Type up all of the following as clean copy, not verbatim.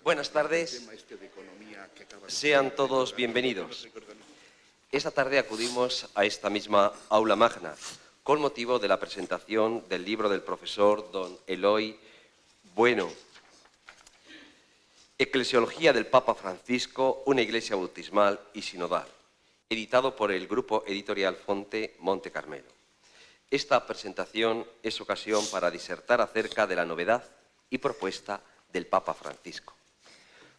Buenas tardes, sean todos bienvenidos. Esta tarde acudimos a esta misma aula magna con motivo de la presentación del libro del profesor don Eloy Bueno, Eclesiología del Papa Francisco, una iglesia bautismal y sinodal, editado por el grupo editorial Fonte Monte Carmelo. Esta presentación es ocasión para disertar acerca de la novedad y propuesta del Papa Francisco.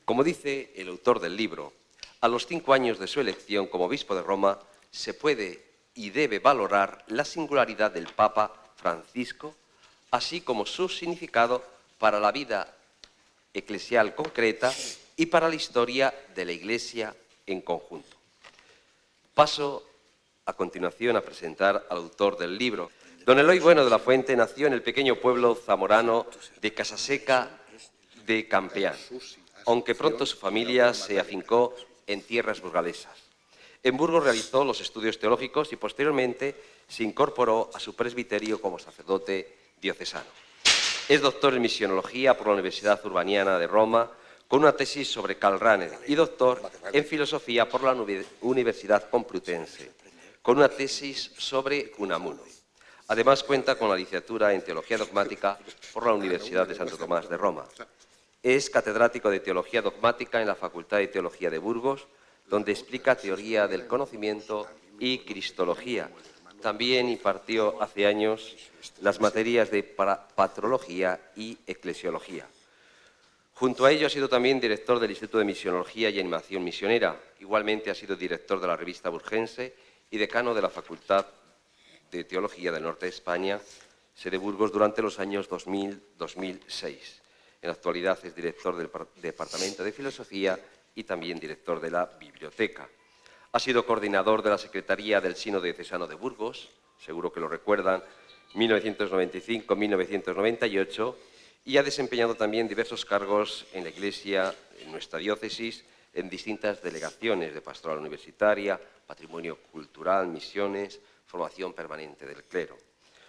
Como dice el autor del libro, a los 5 años de su elección como obispo de Roma se puede y debe valorar la singularidad del Papa Francisco, así como su significado para la vida eclesial concreta y para la historia de la Iglesia en conjunto. Paso a continuación a presentar al autor del libro. Don Eloy Bueno de la Fuente nació en el pequeño pueblo zamorano de Casaseca de Campeán, aunque pronto su familia se afincó en tierras burgalesas. En Burgos realizó los estudios teológicos y posteriormente se incorporó a su presbiterio como sacerdote diocesano. Es doctor en misionología por la Universidad Urbaniana de Roma, con una tesis sobre Karl Rahner, y doctor en filosofía por la Universidad Complutense, con una tesis sobre Unamuno. Además cuenta con la licenciatura en Teología Dogmática por la Universidad de Santo Tomás de Roma. Es catedrático de Teología Dogmática en la Facultad de Teología de Burgos, donde explica teoría del conocimiento y cristología. También impartió hace años las materias de patrología y eclesiología. Junto a ello ha sido también director del Instituto de Misionología y Animación Misionera. Igualmente ha sido director de la revista Burgense y decano de la Facultad de Teología del Norte de España, sede Burgos, durante los años 2000-2006. En la actualidad es director del Departamento de Filosofía y también director de la Biblioteca. Ha sido coordinador de la Secretaría del Sínodo Diocesano de Burgos, seguro que lo recuerdan, 1995-1998, y ha desempeñado también diversos cargos en la Iglesia, en nuestra diócesis, en distintas delegaciones de pastoral universitaria, patrimonio cultural, misiones, formación permanente del clero.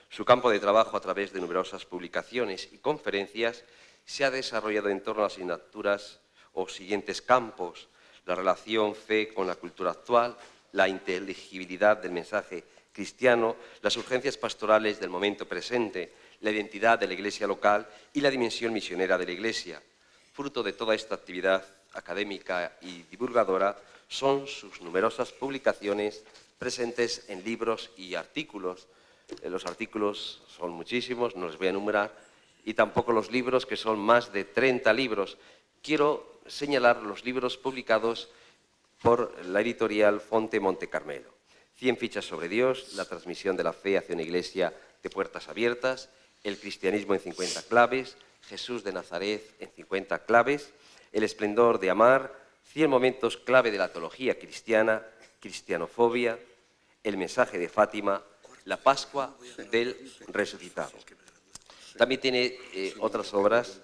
Su campo de trabajo, a través de numerosas publicaciones y conferencias, se ha desarrollado en torno a las asignaturas o siguientes campos: la relación fe con la cultura actual, la inteligibilidad del mensaje cristiano, las urgencias pastorales del momento presente, la identidad de la Iglesia local y la dimensión misionera de la Iglesia. Fruto de toda esta actividad académica y divulgadora son sus numerosas publicaciones presentes en libros y artículos. Los artículos son muchísimos, no les voy a enumerar, y tampoco los libros, que son más de 30 libros. Quiero señalar los libros publicados por la editorial Fonte Monte Carmelo: 100 fichas sobre Dios, la transmisión de la fe hacia una iglesia de puertas abiertas, el cristianismo en 50 claves, Jesús de Nazaret en 50 claves, el esplendor de amar, 100 momentos clave de la teología cristiana, cristianofobia, el mensaje de Fátima, la Pascua del resucitado. También tiene otras obras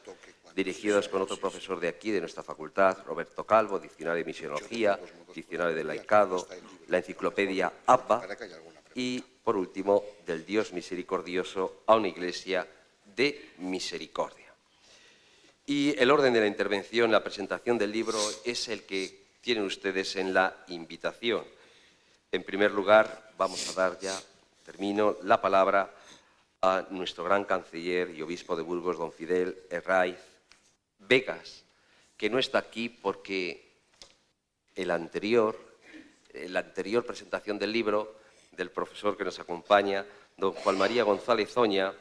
dirigidas con otro profesor de aquí, de nuestra facultad, Roberto Calvo: Diccionario de Misionología, Diccionario de Laicado, la enciclopedia APA y, por último, Del Dios misericordioso a una iglesia de misericordia. Y el orden de la intervención, la presentación del libro, es el que tienen ustedes en la invitación. En primer lugar, vamos a dar ya, termino, la palabra a nuestro gran canciller y obispo de Burgos, don Fidel Herraiz Vegas, que no está aquí porque la anterior presentación del libro del profesor que nos acompaña, don Juan María González Oña,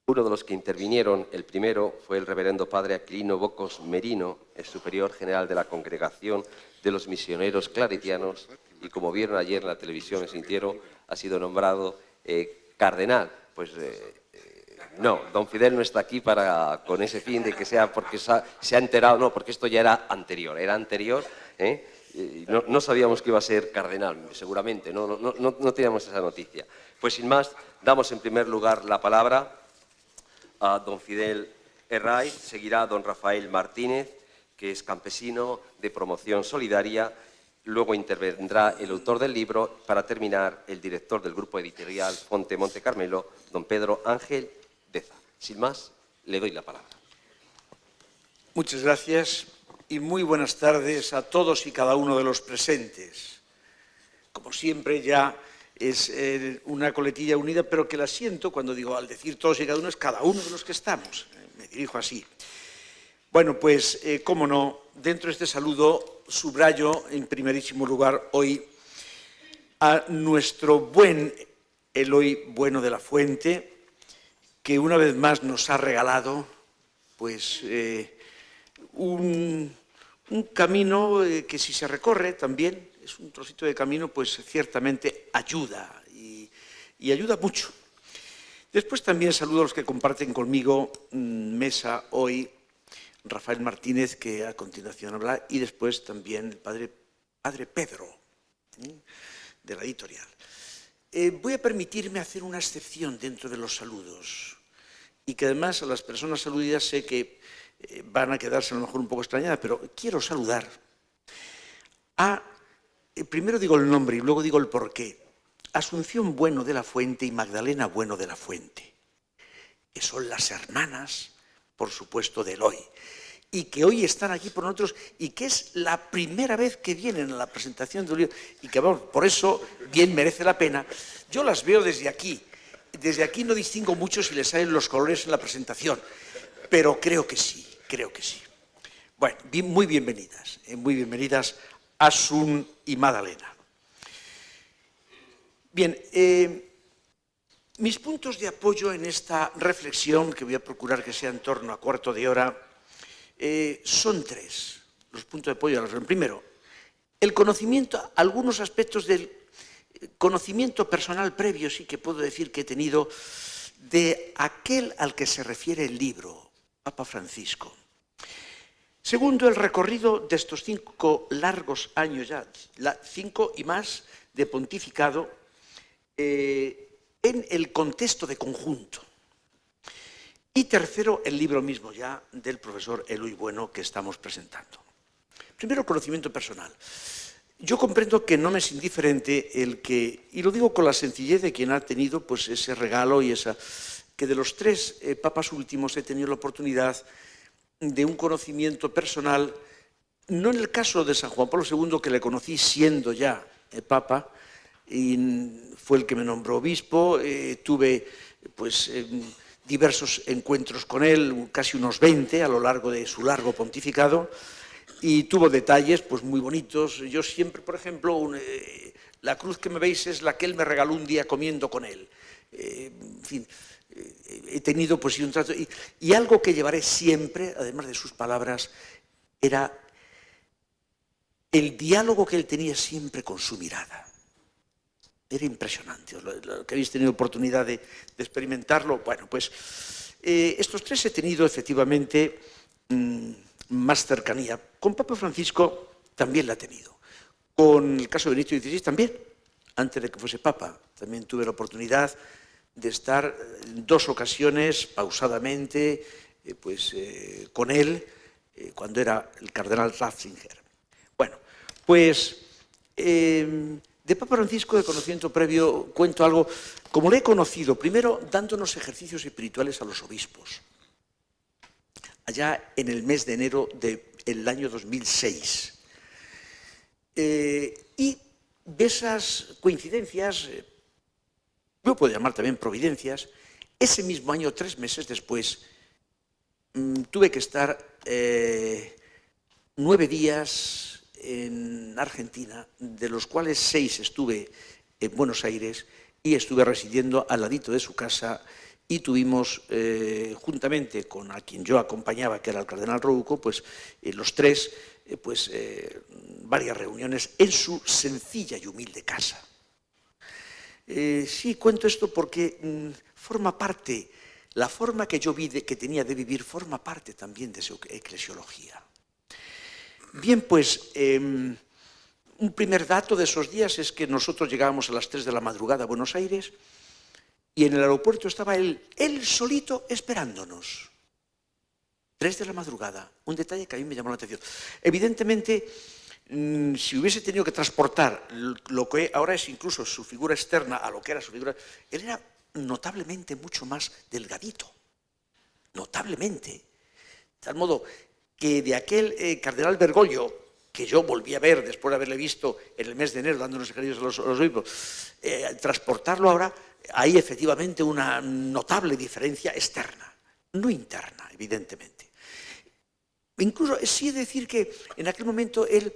uno de los que intervinieron, el primero, fue el reverendo padre Aquilino Bocos Merino, el superior general de la Congregación de los Misioneros Claretianos, y como vieron ayer en la televisión, es entero, ha sido nombrado cardenal. Pues no, don Fidel no está aquí con ese fin de que sea porque se ha enterado, no, porque esto ya era anterior, no sabíamos que iba a ser cardenal, seguramente, no teníamos esa noticia. Pues sin más, damos en primer lugar la palabra a don Fidel Herraiz, seguirá don Rafael Martínez, que es campesino de Promoción Solidaria. Luego intervendrá el autor del libro, para terminar el director del grupo editorial Fonte Monte Carmelo, don Pedro Ángel Deza. Sin más, le doy la palabra. Muchas gracias y muy buenas tardes a todos y cada uno de los presentes. Como siempre ya es una coletilla unida, pero que la siento cuando digo, al decir todos y cada uno, es cada uno de los que estamos. Me dirijo así. Bueno, pues, cómo no, dentro de este saludo subrayo en primerísimo lugar hoy a nuestro buen Eloy Bueno de la Fuente, que una vez más nos ha regalado pues, un camino que si se recorre también, es un trocito de camino, pues ciertamente ayuda y ayuda mucho. Después también saludo a los que comparten conmigo mesa hoy, Rafael Martínez, que a continuación habla, y después también el padre Pedro, de la editorial. Voy a permitirme hacer una excepción dentro de los saludos y que además a las personas saludidas sé que van a quedarse a lo mejor un poco extrañadas, pero quiero saludar a, primero digo el nombre y luego digo el porqué, Asunción Bueno de la Fuente y Magdalena Bueno de la Fuente, que son las hermanas, por supuesto, de Eloy, y que hoy están aquí por nosotros y que es la primera vez que vienen a la presentación del libro y que, vamos, por eso bien merece la pena. Yo las veo desde aquí. Desde aquí no distingo mucho si les salen los colores en la presentación, pero creo que sí, creo que sí. Bueno, muy bienvenidas Asun y Magdalena. Bien, mis puntos de apoyo en esta reflexión, que voy a procurar que sea en torno a cuarto de hora, son tres, los puntos de apoyo a la reflexión. Primero, el conocimiento, algunos aspectos del conocimiento personal previo, sí que puedo decir que he tenido, de aquel al que se refiere el libro, Papa Francisco. Segundo, el recorrido de estos 5 largos años ya, 5 y más de pontificado, en el contexto de conjunto. Y tercero, el libro mismo ya del profesor Eloy Bueno que estamos presentando. Primero, conocimiento personal. Yo comprendo que no me es indiferente el que, y lo digo con la sencillez de quien ha tenido pues ese regalo y esa, que de los 3 papas últimos he tenido la oportunidad de un conocimiento personal, no en el caso de San Juan Pablo II, que le conocí siendo ya papa, y fue el que me nombró obispo, tuve pues diversos encuentros con él, casi unos 20 a lo largo de su largo pontificado, y tuvo detalles pues muy bonitos. Yo siempre, por ejemplo, la cruz que me veis es la que él me regaló un día comiendo con él. En fin, he tenido pues un trato, y algo que llevaré siempre, además de sus palabras, era el diálogo que él tenía siempre con su mirada. Era impresionante, lo que habéis tenido oportunidad de experimentarlo. Bueno, pues estos 3 he tenido efectivamente más cercanía. Con Papa Francisco también la he tenido. Con el caso de Benedicto XVI también, antes de que fuese Papa. También tuve la oportunidad de estar en 2 ocasiones, pausadamente, con él, cuando era el cardenal Ratzinger. Bueno, pues de Papa Francisco, de conocimiento previo, cuento algo, como le he conocido, primero dándonos ejercicios espirituales a los obispos, allá en el mes de enero del año 2006. Y de esas coincidencias, yo puedo llamar también providencias, ese mismo año, 3 meses después, tuve que estar 9 días en Argentina, de los cuales 6 estuve en Buenos Aires y estuve residiendo al ladito de su casa, y tuvimos, juntamente con a quien yo acompañaba, que era el cardenal Rouco, pues los 3, varias reuniones en su sencilla y humilde casa. Sí, cuento esto porque forma parte, la forma que yo vi que tenía de vivir forma parte también de su eclesiología. Bien, pues un primer dato de esos días es que nosotros llegábamos a las 3 de la madrugada a Buenos Aires y en el aeropuerto estaba él solito esperándonos. 3 de la madrugada, un detalle que a mí me llamó la atención. Evidentemente, si hubiese tenido que transportar lo que ahora es incluso su figura externa a lo que era su figura, él era notablemente mucho más delgadito, notablemente. De tal modo que de aquel cardenal Bergoglio, que yo volví a ver después de haberle visto en el mes de enero dando unos ejercicios a los obispos, transportarlo ahora, hay efectivamente una notable diferencia externa, no interna, evidentemente. Incluso sí decir que en aquel momento él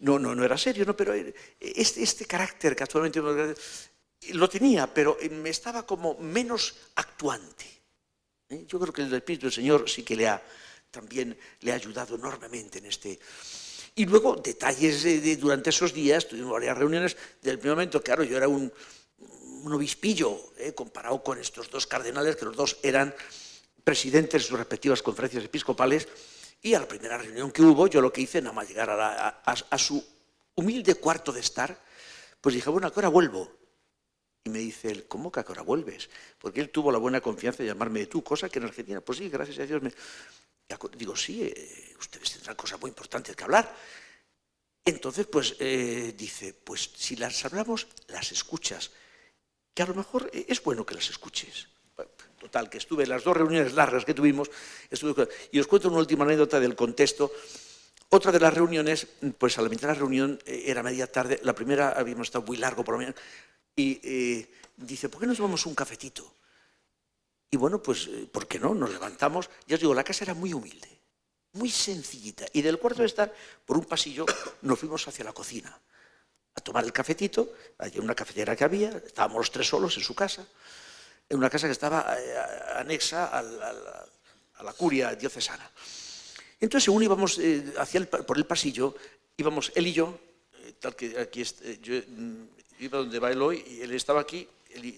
no era serio, ¿no? Pero este carácter que actualmente lo tenía, pero estaba como menos actuante. Yo creo que el Espíritu del Señor sí que también le ha ayudado enormemente en este. Y luego detalles durante esos días, tuvimos varias reuniones, del primer momento, claro, yo era un obispillo, comparado con estos dos cardenales, que los dos eran presidentes de sus respectivas conferencias episcopales, y a la primera reunión que hubo, yo lo que hice, nada más llegar a su humilde cuarto de estar, pues dije, bueno, ¿a qué hora vuelvo? Y me dice él, ¿cómo que a qué hora vuelves? Porque él tuvo la buena confianza de llamarme de tú, cosa que en Argentina, pues sí, gracias a Dios. Digo, sí, ustedes tendrán cosas muy importantes que hablar. Entonces, pues dice, pues si las hablamos, las escuchas, que a lo mejor es bueno que las escuches. Total, que estuve en las dos reuniones largas que tuvimos, y os cuento una última anécdota del contexto. Otra de las reuniones, pues a la mitad de la reunión era media tarde, la primera habíamos estado muy largo por la mañana, y dice, ¿por qué no tomamos un cafetito? Y bueno, pues, ¿por qué no? Nos levantamos. Ya os digo, la casa era muy humilde, muy sencillita. Y del cuarto de estar, por un pasillo, nos fuimos hacia la cocina a tomar el cafetito. Allí una cafetera que había, estábamos los tres solos en su casa, en una casa que estaba anexa a la curia diocesana. Entonces, según íbamos por el pasillo, íbamos él y yo, tal que aquí yo iba donde va él hoy, y él estaba aquí,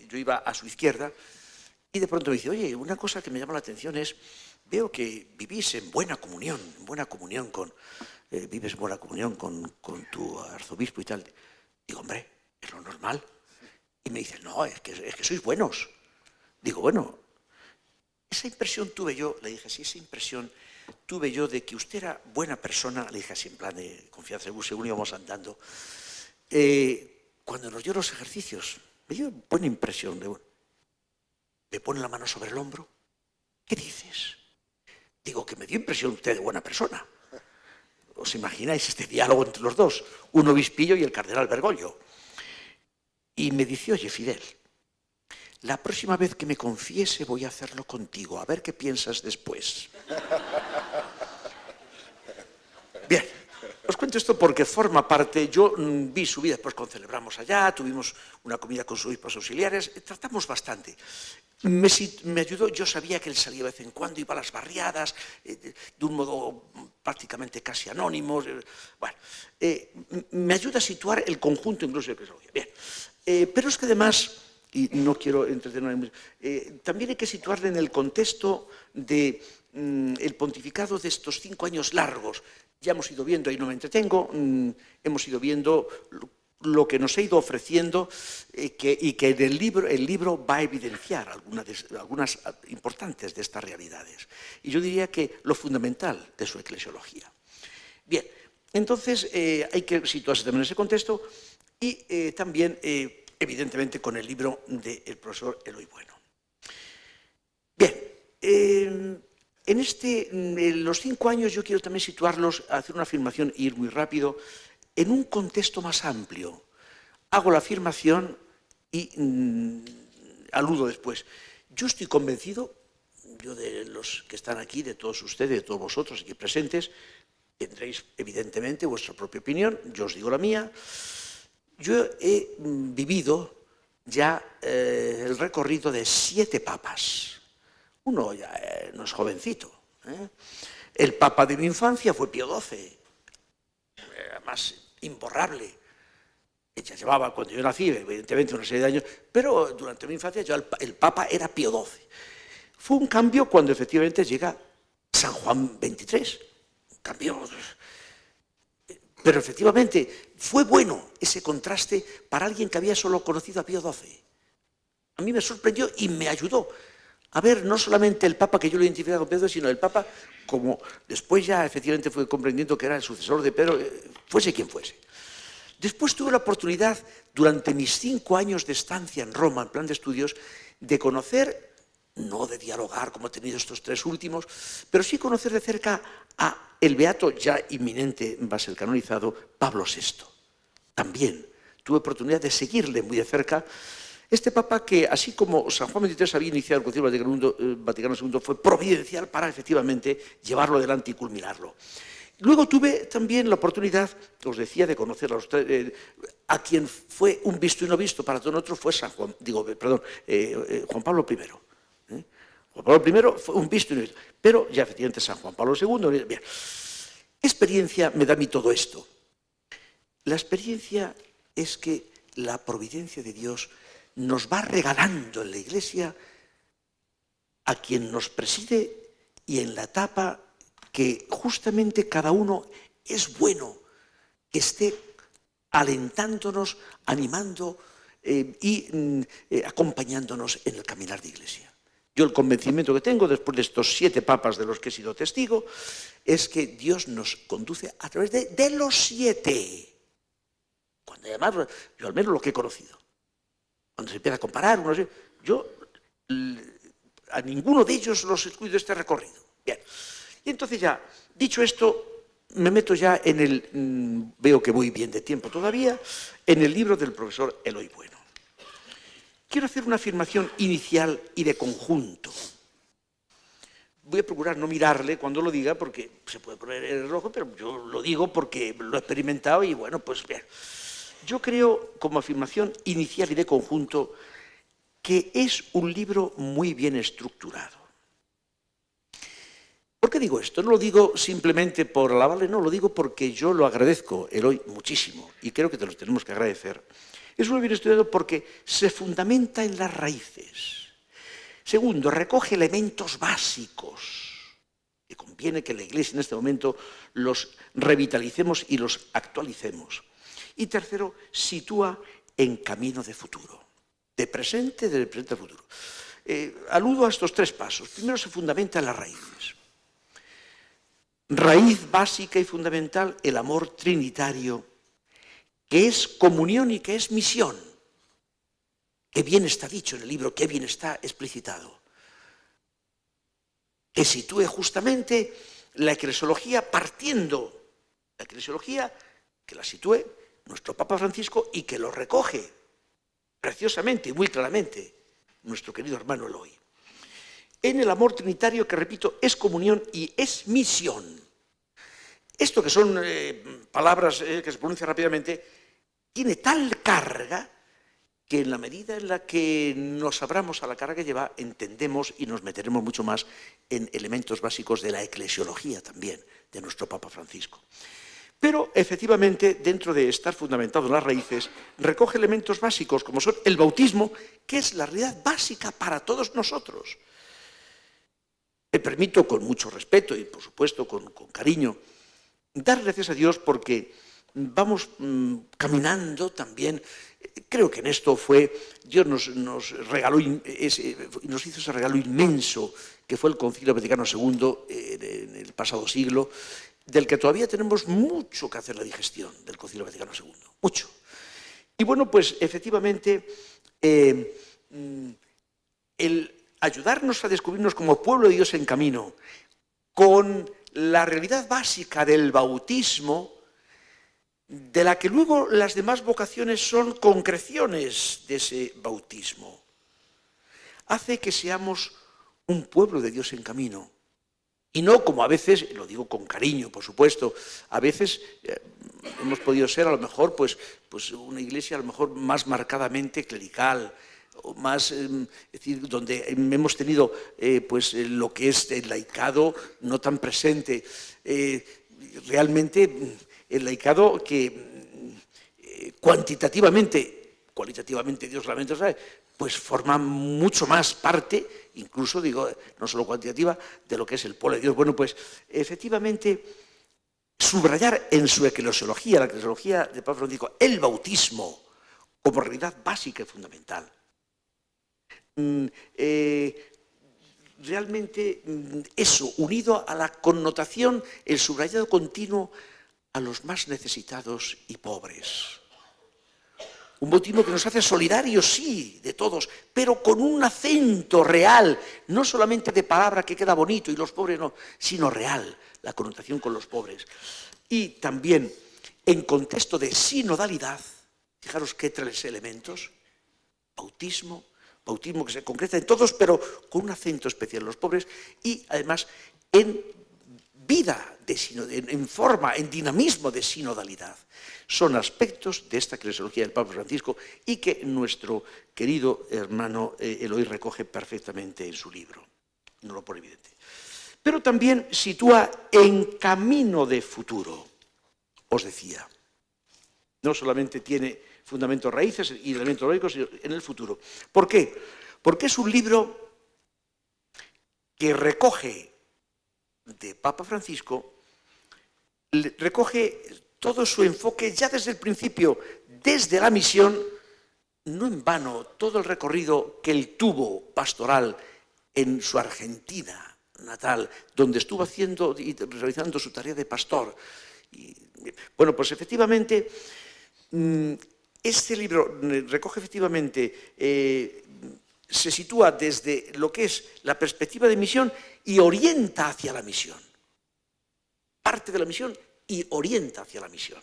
yo iba a su izquierda, y de pronto me dice, oye, una cosa que me llama la atención es, veo que vivís en buena comunión, vives en buena comunión con tu arzobispo y tal. Digo, hombre, es lo normal. Y me dice, no, es que sois buenos. Digo, bueno, esa impresión tuve yo, le dije, sí, esa impresión tuve yo de que usted era buena persona, le dije así en plan de confianza, según íbamos andando, cuando nos dio los ejercicios, me dio buena impresión. ¿Me pone la mano sobre el hombro? ¿Qué dices? Digo, que me dio impresión usted de buena persona. ¿Os imagináis este diálogo entre los dos? Un obispillo y el cardenal Bergoglio. Y me dice, oye, Fidel, la próxima vez que me confiese voy a hacerlo contigo, a ver qué piensas después. Bien, os cuento esto porque forma parte, yo vi su vida, después celebramos allá, tuvimos una comida con sus obispos auxiliares, tratamos bastante. Me ayudó, yo sabía que él salía de vez en cuando, iba a las barriadas, de un modo prácticamente casi anónimo. Bueno, me ayuda a situar el conjunto incluso de eclesiología. Bien, pero es que además, y no quiero entretenerme, también hay que situarle en el contexto del pontificado de estos 5 años largos. Ya hemos ido viendo, ahí no me entretengo, hemos ido viendo lo que nos ha ido ofreciendo y que en el libro va a evidenciar algunas importantes de estas realidades. Y yo diría que lo fundamental de su eclesiología. Bien, entonces hay que situarse también en ese contexto y también, evidentemente, con el libro del profesor Eloy Bueno. Bien, en los 5 años yo quiero también situarlos, hacer una afirmación e ir muy rápido, en un contexto más amplio. Hago la afirmación y aludo después. Yo estoy convencido, yo de los que están aquí, de todos ustedes, de todos vosotros aquí presentes, tendréis evidentemente vuestra propia opinión, yo os digo la mía. Yo he vivido ya el recorrido de 7 papas. Uno ya no es jovencito. El papa de mi infancia fue Pío XII, además imborrable. Ya llevaba, cuando yo nací, evidentemente una serie de años, pero durante mi infancia ya el papa era Pío XII. Fue un cambio cuando efectivamente llega San Juan XXIII. Un cambio. Pero efectivamente fue bueno ese contraste para alguien que había solo conocido a Pío XII. A mí me sorprendió y me ayudó a ver no solamente el Papa que yo lo identificaba con Pedro, sino el Papa como después ya efectivamente fue comprendiendo que era el sucesor de Pedro, fuese quien fuese. Después tuve la oportunidad, durante mis 5 años de estancia en Roma, en plan de estudios, de conocer no de dialogar como he tenido estos tres últimos, pero sí conocer de cerca a el beato ya inminente, va a ser canonizado, Pablo VI. También tuve oportunidad de seguirle muy de cerca. Este papa que, así como San Juan XXIII había iniciado el Concilio Vaticano II, fue providencial para efectivamente llevarlo adelante y culminarlo. Luego tuve también la oportunidad, os decía, de conocer a quien fue un visto y no visto para todos nosotros, fue Juan Pablo I. Juan Pablo I fue un visto y no visto, pero ya efectivamente San Juan Pablo II. Bien. ¿Qué experiencia me da a mí todo esto? La experiencia es que la providencia de Dios nos va regalando en la Iglesia a quien nos preside y en la etapa que justamente cada uno es bueno, que esté alentándonos, animando y acompañándonos en el caminar de Iglesia. Yo el convencimiento que tengo después de estos 7 papas de los que he sido testigo es que Dios nos conduce a través de los 7. Cuando además, yo al menos lo que he conocido, cuando se empieza a comparar, yo a ninguno de ellos los excluyo de este recorrido. Bien. Y entonces ya, dicho esto, me meto ya en el, veo que voy bien de tiempo todavía, en el libro del profesor Eloy Bueno. Quiero hacer una afirmación inicial y de conjunto. Voy a procurar no mirarle cuando lo diga, porque se puede poner el rojo, pero yo lo digo porque lo he experimentado y bueno, pues bien. Yo creo, como afirmación inicial y de conjunto, que es un libro muy bien estructurado. ¿Por qué digo esto? No lo digo simplemente por alabarle, no, lo digo porque yo lo agradezco, Eloy, muchísimo, y creo que te lo tenemos que agradecer. Es muy bien estudiado porque se fundamenta en las raíces. Segundo, recoge elementos básicos, que conviene que la Iglesia en este momento los revitalicemos y los actualicemos. Y tercero, sitúa en camino de futuro, de presente a futuro. Aludo a estos 3 pasos. Primero, se fundamenta en las raíces. Raíz básica y fundamental, el amor trinitario, que es comunión y que es misión. Qué bien está dicho en el libro, qué bien está explicitado. Que sitúe justamente la eclesiología partiendo, la eclesiología que la sitúe nuestro Papa Francisco y que lo recoge preciosamente y muy claramente nuestro querido hermano Eloy. En el amor trinitario que, repito, es comunión y es misión. Esto que son palabras que se pronuncian rápidamente, tiene tal carga que en la medida en la que nos abramos a la carga que lleva, entendemos y nos meteremos mucho más en elementos básicos de la eclesiología también, de nuestro Papa Francisco. Pero, efectivamente, dentro de estar fundamentado en las raíces, recoge elementos básicos como son el bautismo, que es la realidad básica para todos nosotros. Me permito, con mucho respeto y, por supuesto, con cariño, dar gracias a Dios porque vamos caminando también. Creo que en esto Dios nos regaló, nos hizo ese regalo inmenso que fue el Concilio Vaticano II en el pasado siglo, del que todavía tenemos mucho que hacer la digestión del Concilio Vaticano II, mucho. Y bueno, pues efectivamente, el ayudarnos a descubrirnos como pueblo de Dios en camino, con la realidad básica del bautismo, de la que luego las demás vocaciones son concreciones de ese bautismo, hace que seamos un pueblo de Dios en camino. Y no como a veces, lo digo con cariño, por supuesto, a veces hemos podido ser a lo mejor pues una iglesia a lo mejor más marcadamente clerical, o más, es decir, donde hemos tenido lo que es el laicado no tan presente. Realmente el laicado que cualitativamente Dios realmente sabe, pues forma mucho más parte, incluso digo, no solo cuantitativa, de lo que es el pueblo de Dios. Bueno, pues efectivamente subrayar en su eclesiología, la eclesiología de Papa Francisco, el bautismo como realidad básica y fundamental. Realmente eso, unido a la connotación, el subrayado continuo a los más necesitados y pobres. Un bautismo que nos hace solidarios, sí, de todos, pero con un acento real, no solamente de palabra que queda bonito y los pobres no, sino real, la connotación con los pobres. Y también en contexto de sinodalidad, fijaros qué tres elementos: bautismo que se concreta en todos, pero con un acento especial en los pobres, y además en vida, en forma, en dinamismo de sinodalidad. Son aspectos de esta eclesiología del Papa Francisco y que nuestro querido hermano Eloy recoge perfectamente en su libro, no lo pone evidente. Pero también sitúa en camino de futuro, os decía. No solamente tiene fundamentos raíces y elementos lógicos, sino en el futuro. ¿Por qué? Porque es un libro que recoge de Papa Francisco, recoge todo su enfoque ya desde el principio, desde la misión, no en vano todo el recorrido que él tuvo pastoral en su Argentina natal, donde estuvo haciendo y realizando su tarea de pastor. Y, bueno, pues efectivamente, este libro recoge efectivamente, se sitúa desde lo que es la perspectiva de misión y orienta hacia la misión. Parte de la misión y orienta hacia la misión.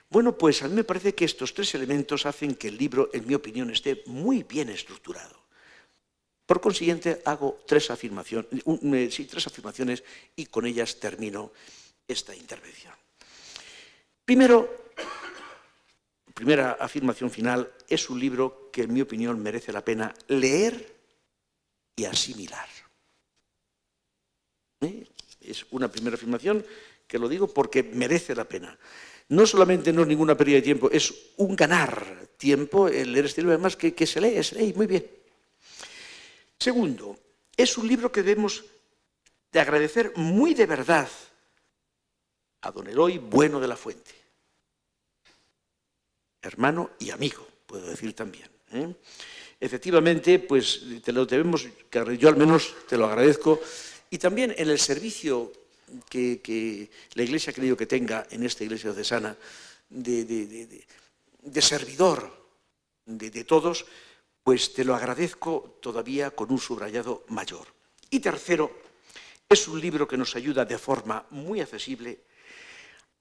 Bueno, pues a mí me parece que estos tres elementos hacen que el libro, en mi opinión, esté muy bien estructurado. Por consiguiente, hago tres afirmaciones y con ellas termino esta intervención. Primera afirmación final, es un libro que, en mi opinión, merece la pena leer y asimilar. Es una primera afirmación que lo digo porque merece la pena. No solamente no es ninguna pérdida de tiempo, es un ganar tiempo el leer este libro, además que se lee muy bien. Segundo, es un libro que debemos de agradecer muy de verdad a don Eloy Bueno de la Fuente, hermano y amigo, puedo decir también. Efectivamente, pues te lo debemos, yo al menos te lo agradezco, y también en el servicio que la Iglesia ha querido que tenga en esta Iglesia diocesana de servidor de todos, pues te lo agradezco todavía con un subrayado mayor. Y tercero, es un libro que nos ayuda de forma muy accesible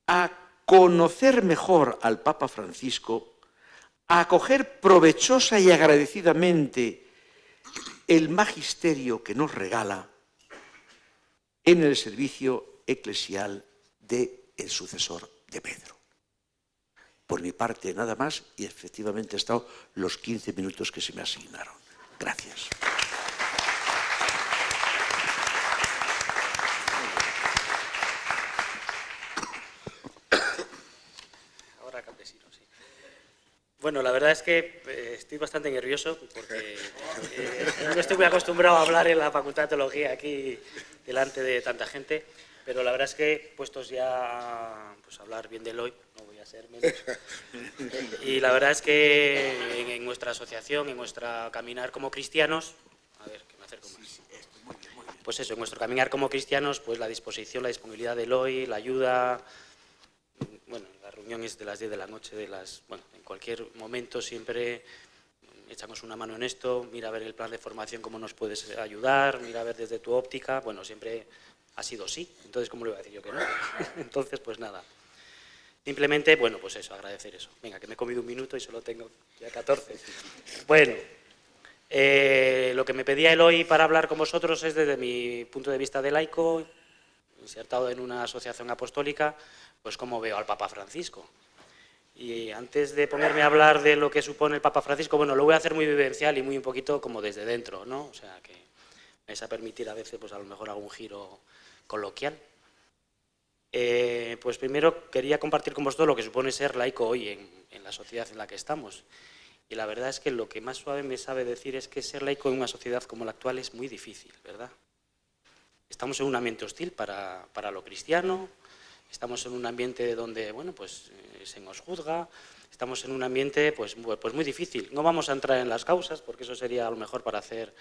a conocer mejor al Papa Francisco, a acoger provechosa y agradecidamente el magisterio que nos regala en el servicio eclesial del sucesor de Pedro. Por mi parte, nada más, y efectivamente he estado los 15 minutos que se me asignaron. Gracias. Ahora campesino, sí. Bueno, la verdad es que estoy bastante nervioso porque no estoy muy acostumbrado a hablar en la Facultad de Teología aquí delante de tanta gente, pero la verdad es que puestos ya pues, a hablar bien de Eloy, no voy a ser menos. Y la verdad es que en nuestra asociación, en nuestro caminar como cristianos, a ver, que me acerco más. Pues eso, en nuestro caminar como cristianos, pues la disposición, la disponibilidad de Eloy, la ayuda, bueno, las reuniones de las 10 de la noche, bueno, en cualquier momento siempre echamos una mano en esto, mira a ver el plan de formación, cómo nos puedes ayudar, mira a ver desde tu óptica, bueno, siempre ha sido sí, entonces ¿cómo le voy a decir yo que no? Entonces, pues nada, simplemente, bueno, pues eso, agradecer eso. Venga, que me he comido un minuto y solo tengo ya 14. Bueno, lo que me pedía Eloy para hablar con vosotros es desde mi punto de vista de laico, insertado en una asociación apostólica, pues cómo veo al Papa Francisco. Y antes de ponerme a hablar de lo que supone el Papa Francisco, bueno, lo voy a hacer muy vivencial y muy un poquito como desde dentro, ¿no? O sea, que me vais a permitir a veces, pues a lo mejor algún giro coloquial. Pues primero quería compartir con vosotros lo que supone ser laico hoy en la sociedad en la que estamos. Y la verdad es que lo que más suave me sabe decir es que ser laico en una sociedad como la actual es muy difícil, ¿verdad? Estamos en un ambiente hostil para lo cristiano, estamos en un ambiente donde, bueno, pues se nos juzga, estamos en un ambiente pues muy difícil. No vamos a entrar en las causas, porque eso sería a lo mejor para hacer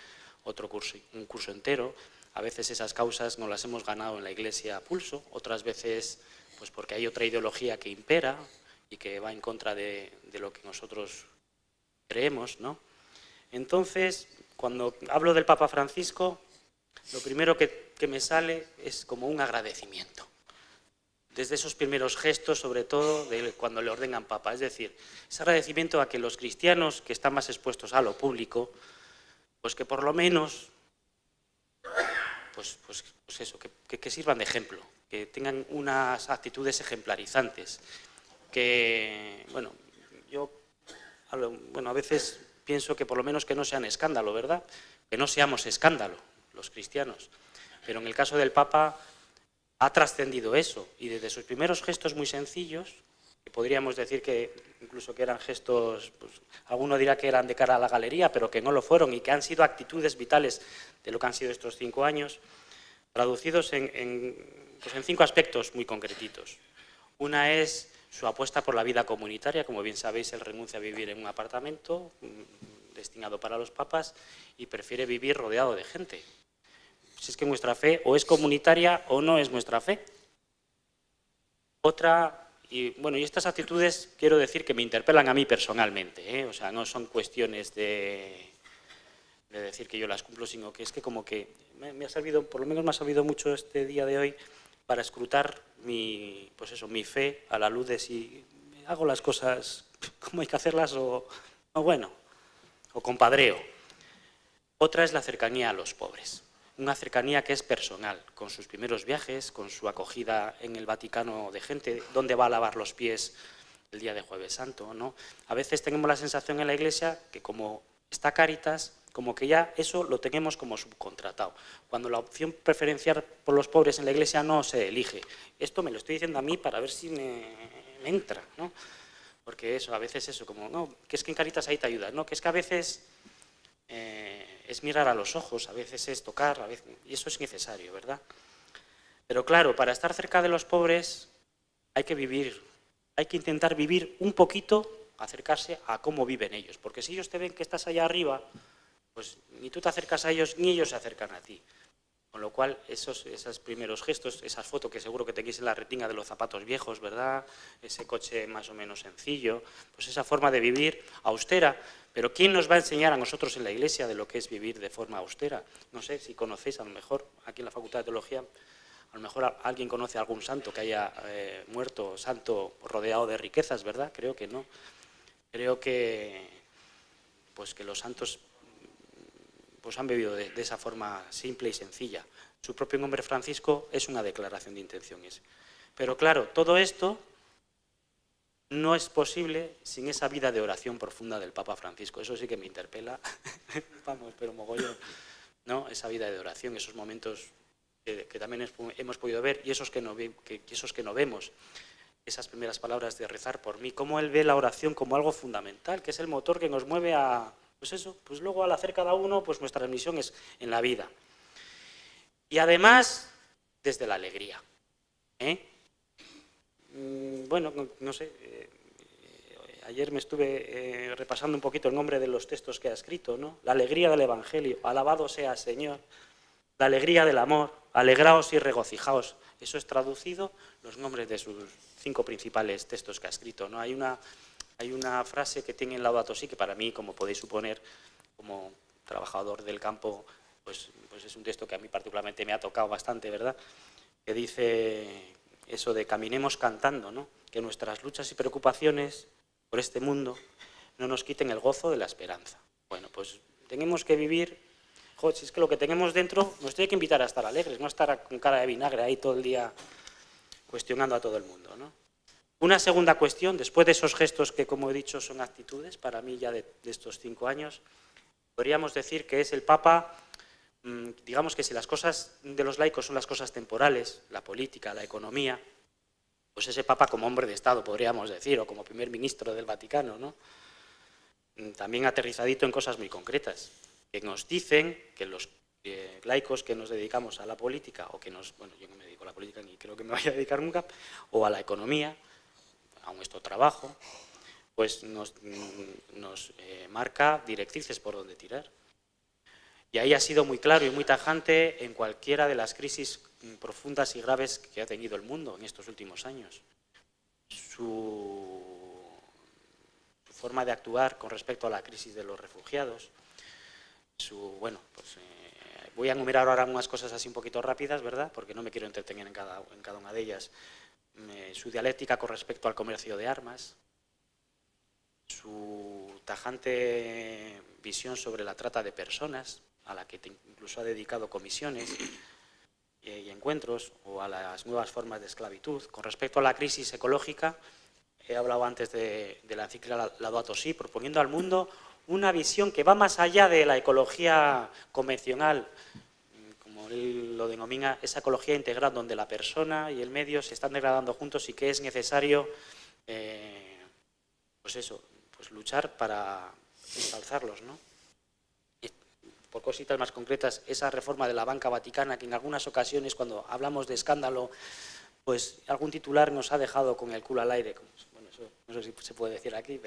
otro curso, un curso entero. A veces esas causas nos las hemos ganado en la Iglesia a pulso, otras veces pues porque hay otra ideología que impera y que va en contra de lo que nosotros creemos, ¿no? Entonces, cuando hablo del Papa Francisco, lo primero que me sale es como un agradecimiento. Desde esos primeros gestos, sobre todo, de cuando le ordenan Papa. Es decir, ese agradecimiento a que los cristianos que están más expuestos a lo público, pues que por lo menos, pues eso, que sirvan de ejemplo, que tengan unas actitudes ejemplarizantes, que, bueno, yo, a veces pienso que por lo menos que no sean escándalo, ¿verdad? Que no seamos escándalo, los cristianos. Pero en el caso del Papa ha trascendido eso, y desde sus primeros gestos muy sencillos, que podríamos decir que incluso que eran gestos, pues, alguno dirá que eran de cara a la galería, pero que no lo fueron, y que han sido actitudes vitales de lo que han sido estos 5 años, traducidos en 5 aspectos muy concretitos. Una es su apuesta por la vida comunitaria. Como bien sabéis, él renuncia a vivir en un apartamento destinado para los papas y prefiere vivir rodeado de gente. Si es que nuestra fe o es comunitaria o no es nuestra fe. Otra, y estas actitudes quiero decir que me interpelan a mí personalmente, o sea, no son cuestiones de decir que yo las cumplo, sino que es que como que me ha servido, por lo menos me ha servido mucho este día de hoy para escrutar mi fe a la luz de si hago las cosas como hay que hacerlas o compadreo. Otra es la cercanía a los pobres, una cercanía que es personal, con sus primeros viajes, con su acogida en el Vaticano de gente, donde va a lavar los pies el día de Jueves Santo, ¿no? A veces tenemos la sensación en la Iglesia que como está Cáritas, como que ya eso lo tenemos como subcontratado, cuando la opción preferencial por los pobres en la Iglesia no se elige. Esto me lo estoy diciendo a mí para ver si me entra, ¿no? Porque eso, a veces eso, como, no, que es que en Cáritas ahí te ayuda, no, que es que a veces es mirar a los ojos, a veces es tocar, y eso es necesario, ¿verdad? Pero claro, para estar cerca de los pobres hay que vivir, hay que intentar vivir un poquito, acercarse a cómo viven ellos, porque si ellos te ven que estás allá arriba, pues ni tú te acercas a ellos, ni ellos se acercan a ti. Con lo cual, esos primeros gestos, esas fotos que seguro que tenéis en la retina de los zapatos viejos, ¿verdad? Ese coche más o menos sencillo, pues esa forma de vivir austera. Pero ¿quién nos va a enseñar a nosotros en la Iglesia de lo que es vivir de forma austera? No sé si conocéis, a lo mejor, aquí en la Facultad de Teología, a lo mejor alguien conoce a algún santo que haya muerto, santo rodeado de riquezas, ¿verdad? Creo que no. Creo que los santos han vivido de esa forma simple y sencilla. Su propio nombre Francisco es una declaración de intenciones. Pero claro, todo esto no es posible sin esa vida de oración profunda del Papa Francisco. Eso sí que me interpela, vamos, pero mogollón, ¿no? Esa vida de oración, esos momentos que también hemos podido ver y esos que no vemos. Esas primeras palabras de rezar por mí, cómo él ve la oración como algo fundamental, que es el motor que nos mueve a, pues luego al hacer cada uno, pues nuestra misión es en la vida. Y además, desde la alegría. No sé, ayer me estuve repasando un poquito el nombre de los textos que ha escrito, ¿no? La alegría del Evangelio, alabado sea Señor, la alegría del amor, alegraos y regocijaos. Eso es traducido los nombres de sus 5 principales textos que ha escrito, ¿no? Hay una frase que tiene en Laudato Si, que para mí, como podéis suponer, como trabajador del campo, pues es un texto que a mí particularmente me ha tocado bastante, ¿verdad? Que dice eso de caminemos cantando, ¿no? Que nuestras luchas y preocupaciones por este mundo no nos quiten el gozo de la esperanza. Bueno, pues tenemos que vivir, si es que lo que tenemos dentro nos tiene que invitar a estar alegres, no estar con cara de vinagre ahí todo el día cuestionando a todo el mundo, ¿no? Una segunda cuestión, después de esos gestos que, como he dicho, son actitudes, para mí ya de estos 5 años, podríamos decir que es el Papa, digamos que si las cosas de los laicos son las cosas temporales, la política, la economía, pues ese Papa como hombre de Estado, podríamos decir, o como primer ministro del Vaticano, ¿no? También aterrizadito en cosas muy concretas, que nos dicen que los laicos que nos dedicamos a la política, o que yo no me dedico a la política ni creo que me vaya a dedicar nunca, o a la economía, a nuestro trabajo, pues nos marca directrices por donde tirar. Y ahí ha sido muy claro y muy tajante en cualquiera de las crisis profundas y graves que ha tenido el mundo en estos últimos años. Su forma de actuar con respecto a la crisis de los refugiados. Voy a enumerar ahora unas cosas así un poquito rápidas, ¿verdad? Porque no me quiero entretener en cada una de ellas. Su dialéctica con respecto al comercio de armas, su tajante visión sobre la trata de personas, a la que incluso ha dedicado comisiones y encuentros, o a las nuevas formas de esclavitud. Con respecto a la crisis ecológica, he hablado antes de la encíclica Laudato Si, proponiendo al mundo una visión que va más allá de la ecología convencional, como él lo denomina, esa ecología integral donde la persona y el medio se están degradando juntos y que es necesario luchar para ensalzarlos, ¿no? Y por cositas más concretas, esa reforma de la banca vaticana, que en algunas ocasiones cuando hablamos de escándalo, pues algún titular nos ha dejado con el culo al aire. Bueno, eso no sé si se puede decir aquí,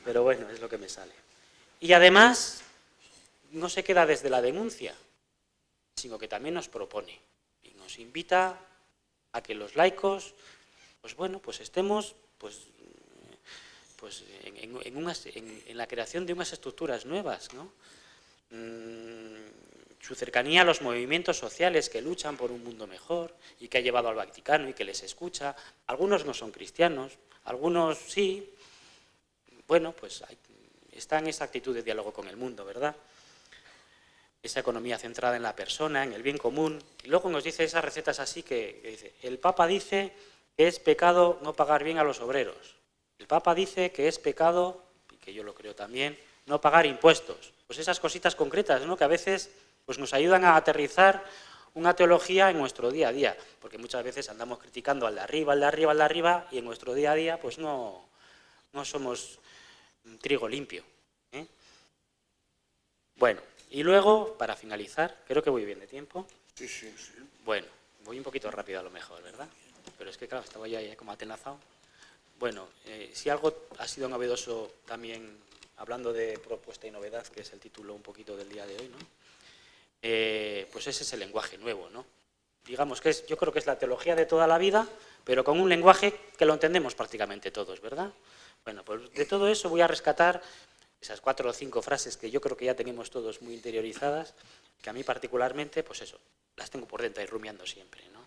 pero bueno, es lo que me sale. Y además, no se queda desde la denuncia, sino que también nos propone y nos invita a que los laicos, estemos en la creación de unas estructuras nuevas, ¿no? Su cercanía a los movimientos sociales que luchan por un mundo mejor y que ha llevado al Vaticano y que les escucha. Algunos no son cristianos, algunos sí. Bueno, pues está en esa actitud de diálogo con el mundo, ¿verdad? Esa economía centrada en la persona, en el bien común. Y luego nos dice esas recetas así que dice, el Papa dice que es pecado no pagar bien a los obreros. El Papa dice que es pecado, y que yo lo creo también, no pagar impuestos. Pues esas cositas concretas, ¿no?, que a veces pues nos ayudan a aterrizar una teología en nuestro día a día, porque muchas veces andamos criticando al de arriba, al de arriba, al de arriba, y en nuestro día a día pues no somos trigo limpio, ¿eh? Bueno, y luego, para finalizar, creo que voy bien de tiempo. Sí. Bueno, voy un poquito rápido a lo mejor, ¿verdad? Pero es que claro, estaba ya como atenazado. Bueno, si algo ha sido novedoso también, hablando de propuesta y novedad, que es el título un poquito del día de hoy, ¿no? Pues ese es el lenguaje nuevo, ¿no? Digamos que yo creo que es la teología de toda la vida, pero con un lenguaje que lo entendemos prácticamente todos, ¿verdad? Bueno, pues de todo eso voy a rescatar esas 4 o 5 frases que yo creo que ya tenemos todos muy interiorizadas, que a mí particularmente, pues eso, las tengo por dentro y rumiando siempre, ¿no?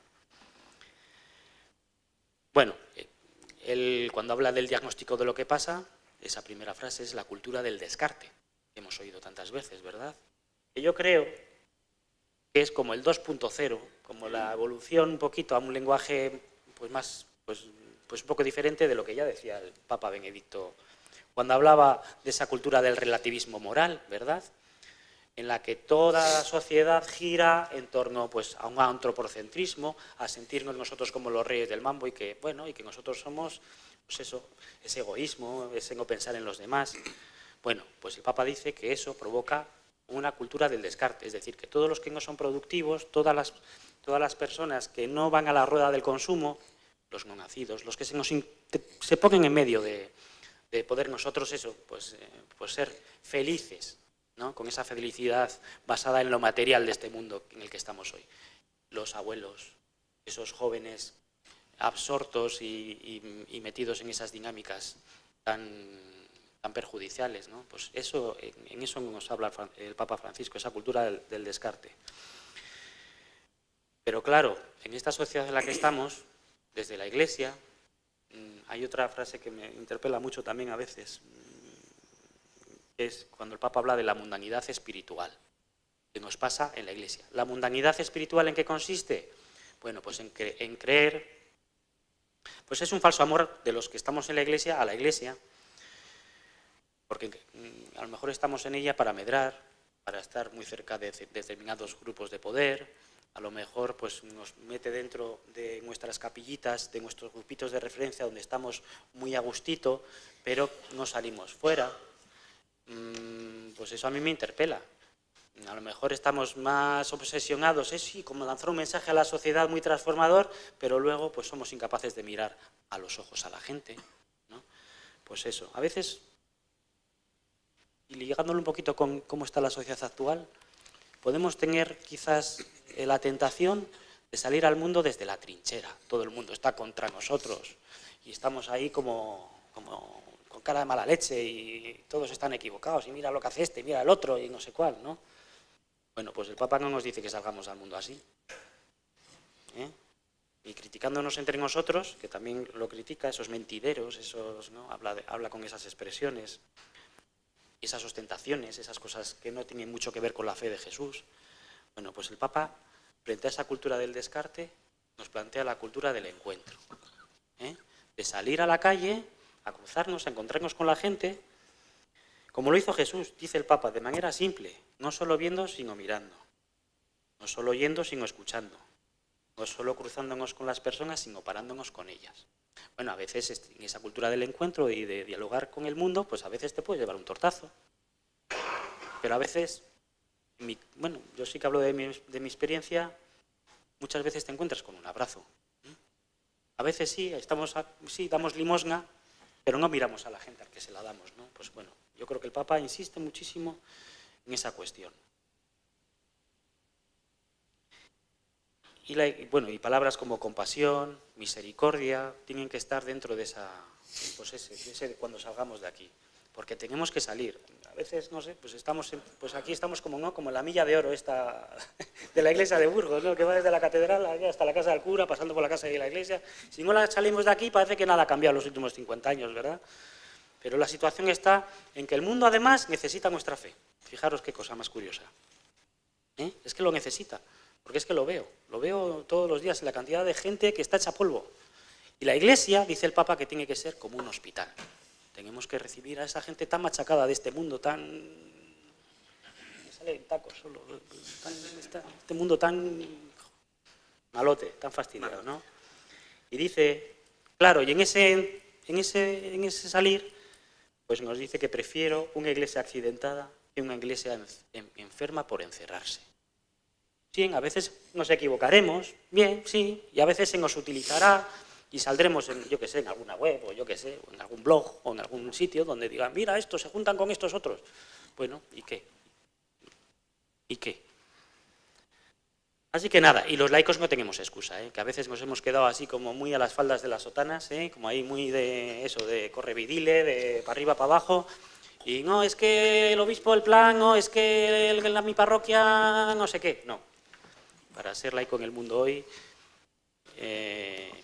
Bueno, él cuando habla del diagnóstico de lo que pasa, esa primera frase es la cultura del descarte, que hemos oído tantas veces, ¿verdad? Que yo creo que es como el 2.0, como la evolución un poquito a un lenguaje pues un poco diferente de lo que ya decía el Papa Benedicto cuando hablaba de esa cultura del relativismo moral, ¿verdad?, en la que toda la sociedad gira en torno pues, a un antropocentrismo, a sentirnos nosotros como los reyes del mambo y que nosotros somos, pues eso, ese egoísmo, ese no pensar en los demás. Bueno, pues el Papa dice que eso provoca una cultura del descarte, es decir, que todos los que no son productivos, todas las personas que no van a la rueda del consumo, los no nacidos, los que se ponen en medio de poder nosotros eso, pues ser felices, ¿no?, con esa felicidad basada en lo material de este mundo en el que estamos hoy. Los abuelos, esos jóvenes absortos y metidos en esas dinámicas tan perjudiciales, ¿no? Pues eso, en eso nos habla el Papa Francisco, esa cultura del descarte. Pero claro, en esta sociedad en la que estamos, desde la Iglesia, hay otra frase que me interpela mucho también a veces, es cuando el Papa habla de la mundanidad espiritual, que nos pasa en la Iglesia. ¿La mundanidad espiritual en qué consiste? Bueno, pues en creer, pues es un falso amor de los que estamos en la Iglesia a la Iglesia, porque a lo mejor estamos en ella para medrar, para estar muy cerca de determinados grupos de poder, a lo mejor pues nos mete dentro de nuestras capillitas, de nuestros grupitos de referencia donde estamos muy a gustito, pero no salimos fuera. Pues eso a mí me interpela. A lo mejor estamos más obsesionados, sí, como lanzar un mensaje a la sociedad muy transformador, pero luego pues somos incapaces de mirar a los ojos a la gente, ¿no? Pues eso, a veces, y ligándolo un poquito con cómo está la sociedad actual, podemos tener quizás la tentación de salir al mundo desde la trinchera. Todo el mundo está contra nosotros y estamos ahí como cara de mala leche y todos están equivocados y mira lo que hace este, mira el otro y no sé cuál, ¿no? Bueno, pues el Papa no nos dice que salgamos al mundo así. Y criticándonos entre nosotros, que también lo critica, esos mentideros, esos, ¿no? Habla con esas expresiones, esas ostentaciones, esas cosas que no tienen mucho que ver con la fe de Jesús. Bueno, pues el Papa, frente a esa cultura del descarte, nos plantea la cultura del encuentro, de salir a la calle, a cruzarnos, a encontrarnos con la gente, como lo hizo Jesús, dice el Papa, de manera simple, no solo viendo, sino mirando, no solo oyendo, sino escuchando, no solo cruzándonos con las personas, sino parándonos con ellas. Bueno, a veces en esa cultura del encuentro y de dialogar con el mundo, pues a veces te puede llevar un tortazo, pero a veces, bueno, yo sí que hablo de mi experiencia, muchas veces te encuentras con un abrazo. A veces sí, sí, damos limosna, pero no miramos a la gente al que se la damos, ¿no? Pues bueno, yo creo que el Papa insiste muchísimo en esa cuestión. Y palabras como compasión, misericordia, tienen que estar dentro de esa, pues cuando salgamos de aquí. Porque tenemos que salir. A veces, no sé, pues aquí estamos como, ¿no? Como en la milla de oro esta de la iglesia de Burgos, ¿no? Que va desde la catedral hasta la casa del cura, pasando por la casa de la iglesia. Si no salimos de aquí, parece que nada ha cambiado en los últimos 50 años, ¿verdad? Pero la situación está en que el mundo, además, necesita nuestra fe. Fijaros qué cosa más curiosa. Es que lo necesita, porque es que lo veo todos los días, la cantidad de gente que está hecha polvo. Y la iglesia, dice el Papa, que tiene que ser como un hospital. Tenemos que recibir a esa gente tan machacada de este mundo, me sale en tacos solo, este mundo tan malote, tan fastidiado, ¿no? Y dice, claro, y en ese salir, pues nos dice que prefiero una iglesia accidentada que una iglesia enferma por encerrarse. Sí, a veces nos equivocaremos, bien, sí, y a veces se nos utilizará y saldremos en, yo qué sé, en alguna web o yo qué sé, o en algún blog o en algún sitio donde digan, mira, estos se juntan con estos otros. Bueno, ¿y qué? ¿Y qué? Así que nada, y los laicos no tenemos excusa, que a veces nos hemos quedado así como muy a las faldas de las sotanas, como ahí muy de eso, de correvidile, de para arriba, para abajo, y no, es que el obispo del plan, no, es que mi parroquia no sé qué, no. Para ser laico en el mundo hoy,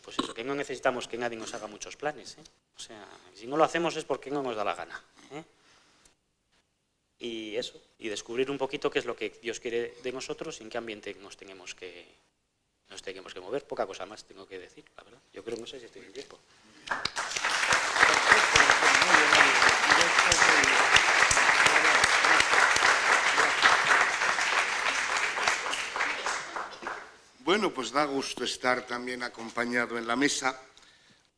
pues eso, que no necesitamos que nadie nos haga muchos planes, O sea, si no lo hacemos es porque no nos da la gana, Y eso, y descubrir un poquito qué es lo que Dios quiere de nosotros y en qué ambiente nos tenemos que mover. Poca cosa más tengo que decir, la verdad. Yo creo, no sé si estoy en tiempo. Bueno, pues da gusto estar también acompañado en la mesa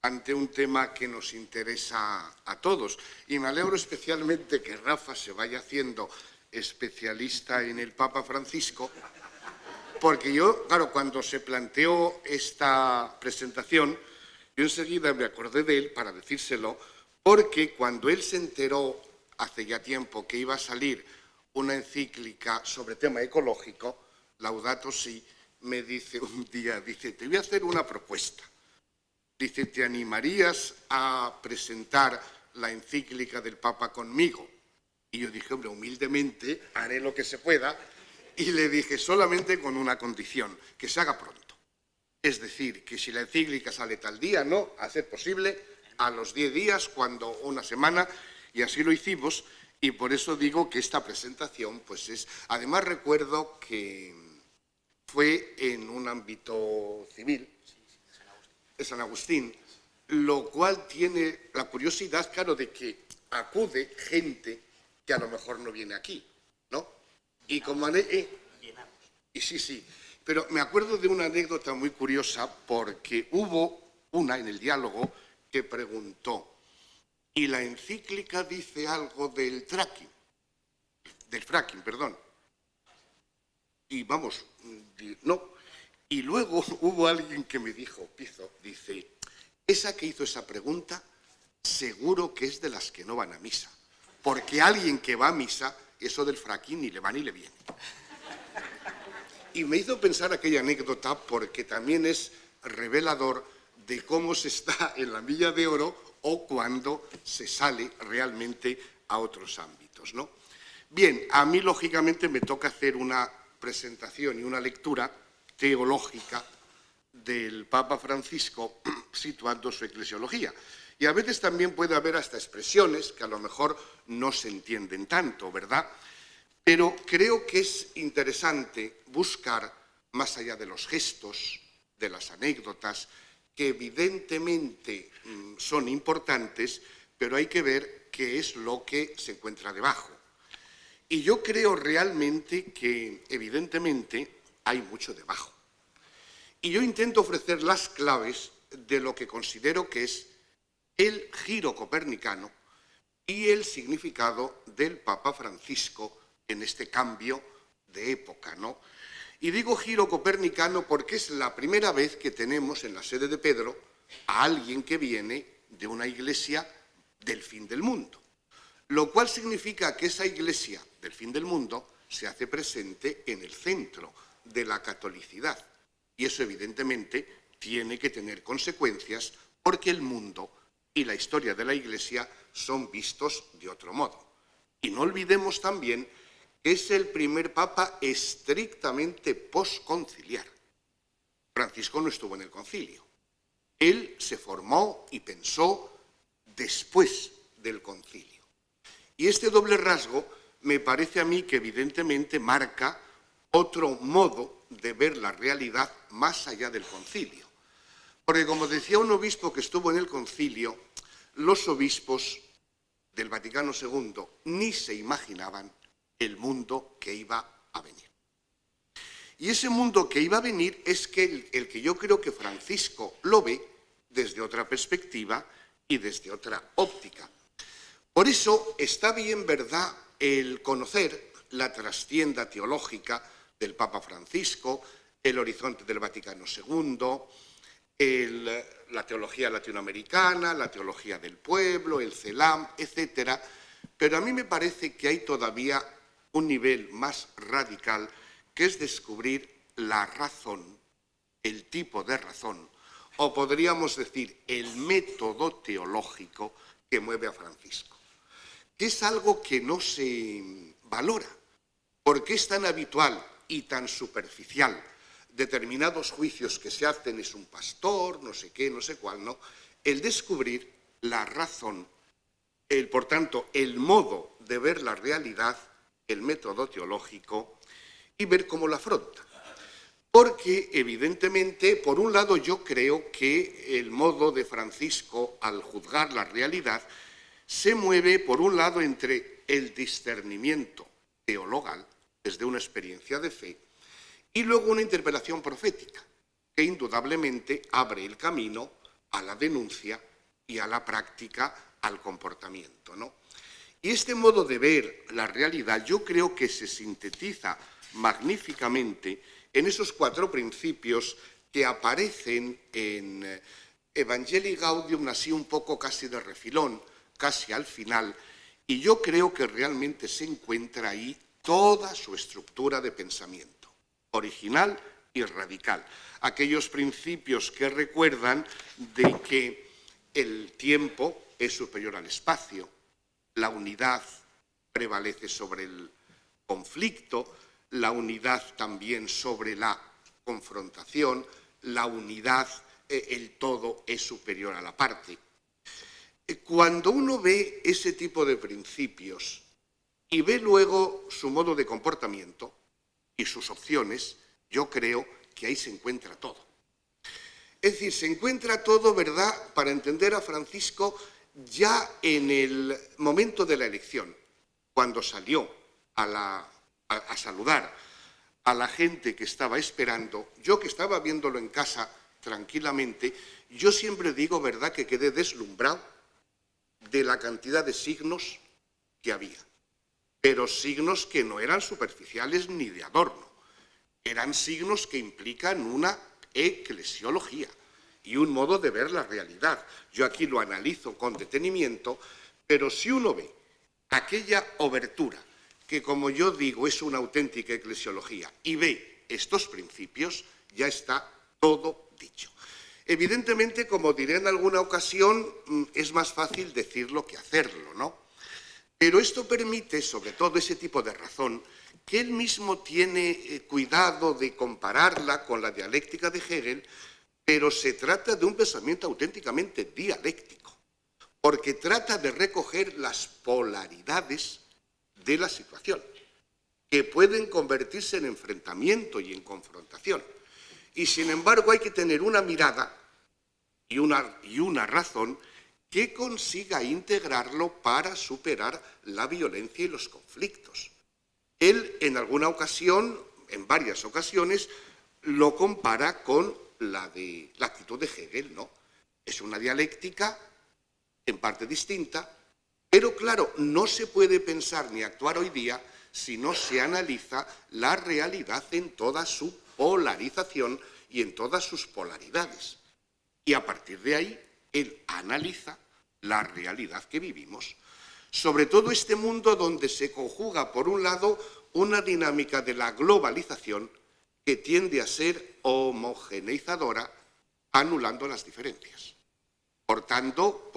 ante un tema que nos interesa a todos. Y me alegro especialmente que Rafa se vaya haciendo especialista en el Papa Francisco, porque yo, claro, cuando se planteó esta presentación, yo enseguida me acordé de él para decírselo, porque cuando él se enteró hace ya tiempo que iba a salir una encíclica sobre tema ecológico, Laudato Si, me dice un día, dice, te voy a hacer una propuesta. Dice, ¿te animarías a presentar la encíclica del Papa conmigo? Y yo dije, hombre, humildemente haré lo que se pueda. Y le dije, solamente con una condición, que se haga pronto. Es decir, que si la encíclica sale tal día, no, a ser posible, a los 10 días, cuando una semana, y así lo hicimos. Y por eso digo que esta presentación, pues es... Además recuerdo que fue en un ámbito civil, de San Agustín, lo cual tiene la curiosidad, claro, de que acude gente que a lo mejor no viene aquí, ¿no? Y como y sí, pero me acuerdo de una anécdota muy curiosa porque hubo una en el diálogo que preguntó, ¿y la encíclica dice algo del fracking, perdón? Y vamos, no. Y luego hubo alguien que me dijo, dice, esa que hizo esa pregunta seguro que es de las que no van a misa, porque alguien que va a misa, eso del fracking ni le va ni le viene. Y me hizo pensar aquella anécdota porque también es revelador de cómo se está en la milla de oro o cuando se sale realmente a otros ámbitos, ¿no? Bien, a mí lógicamente me toca hacer una presentación y una lectura teológica del Papa Francisco situando su eclesiología. Y a veces también puede haber hasta expresiones que a lo mejor no se entienden tanto, ¿verdad? Pero creo que es interesante buscar, más allá de los gestos, de las anécdotas, que evidentemente son importantes, pero hay que ver qué es lo que se encuentra debajo. Y yo creo realmente que, evidentemente, hay mucho debajo. Y yo intento ofrecer las claves de lo que considero que es el giro copernicano y el significado del Papa Francisco en este cambio de época, ¿no? Y digo giro copernicano porque es la primera vez que tenemos en la sede de Pedro a alguien que viene de una iglesia del fin del mundo, lo cual significa que esa iglesia del fin del mundo se hace presente en el centro de la catolicidad. Y eso evidentemente tiene que tener consecuencias porque el mundo y la historia de la Iglesia son vistos de otro modo. Y no olvidemos también que es el primer papa estrictamente posconciliar. Francisco no estuvo en el concilio. Él se formó y pensó después del concilio. Y este doble rasgo me parece a mí que evidentemente marca otro modo de ver la realidad más allá del concilio. Porque, como decía un obispo que estuvo en el concilio, los obispos del Vaticano II ni se imaginaban el mundo que iba a venir. Y ese mundo que iba a venir es el que yo creo que Francisco lo ve desde otra perspectiva y desde otra óptica. Por eso está bien, ¿verdad?, el conocer la trastienda teológica del Papa Francisco, el horizonte del Vaticano II, la teología latinoamericana, la teología del pueblo, el CELAM, etc. Pero a mí me parece que hay todavía un nivel más radical, que es descubrir la razón, el tipo de razón, o podríamos decir el método teológico que mueve a Francisco, que es algo que no se valora, porque es tan habitual y tan superficial. Determinados juicios que se hacen, es un pastor, no sé qué, no sé cuál, ¿no? El descubrir la razón, por tanto, el modo de ver la realidad, el método teológico, y ver cómo la afronta. Porque, evidentemente, por un lado, yo creo que el modo de Francisco al juzgar la realidad se mueve, por un lado, entre el discernimiento teologal, desde una experiencia de fe, y luego una interpelación profética, que indudablemente abre el camino a la denuncia y a la práctica, al comportamiento, ¿no? Y este modo de ver la realidad yo creo que se sintetiza magníficamente en esos 4 principios que aparecen en Evangelii Gaudium, así un poco casi de refilón, casi al final, y yo creo que realmente se encuentra ahí toda su estructura de pensamiento, original y radical. Aquellos principios que recuerdan de que el tiempo es superior al espacio, la unidad prevalece sobre el conflicto, la unidad también sobre la confrontación, la unidad, el todo es superior a la parte. Cuando uno ve ese tipo de principios y ve luego su modo de comportamiento y sus opciones, yo creo que ahí se encuentra todo. Es decir, se encuentra todo, ¿verdad?, para entender a Francisco ya en el momento de la elección, cuando salió a saludar a la gente que estaba esperando. Yo, que estaba viéndolo en casa tranquilamente, yo siempre digo, ¿verdad?, que quedé deslumbrado de la cantidad de signos que había, pero signos que no eran superficiales ni de adorno, eran signos que implican una eclesiología y un modo de ver la realidad. Yo aquí lo analizo con detenimiento, pero si uno ve aquella obertura, que como yo digo es una auténtica eclesiología, y ve estos principios, ya está todo dicho. Evidentemente, como diré en alguna ocasión, es más fácil decirlo que hacerlo, ¿no? Pero esto permite, sobre todo ese tipo de razón, que él mismo tiene cuidado de compararla con la dialéctica de Hegel, pero se trata de un pensamiento auténticamente dialéctico, porque trata de recoger las polaridades de la situación, que pueden convertirse en enfrentamiento y en confrontación. Y sin embargo hay que tener una mirada y una razón que consiga integrarlo para superar la violencia y los conflictos. Él en alguna ocasión, en varias ocasiones, lo compara con la actitud de Hegel, ¿no? Es una dialéctica en parte distinta, pero claro, no se puede pensar ni actuar hoy día si no se analiza la realidad en toda su polarización y en todas sus polaridades. Y a partir de ahí, él analiza la realidad que vivimos. Sobre todo este mundo donde se conjuga, por un lado, una dinámica de la globalización que tiende a ser homogeneizadora, anulando las diferencias. Por tanto,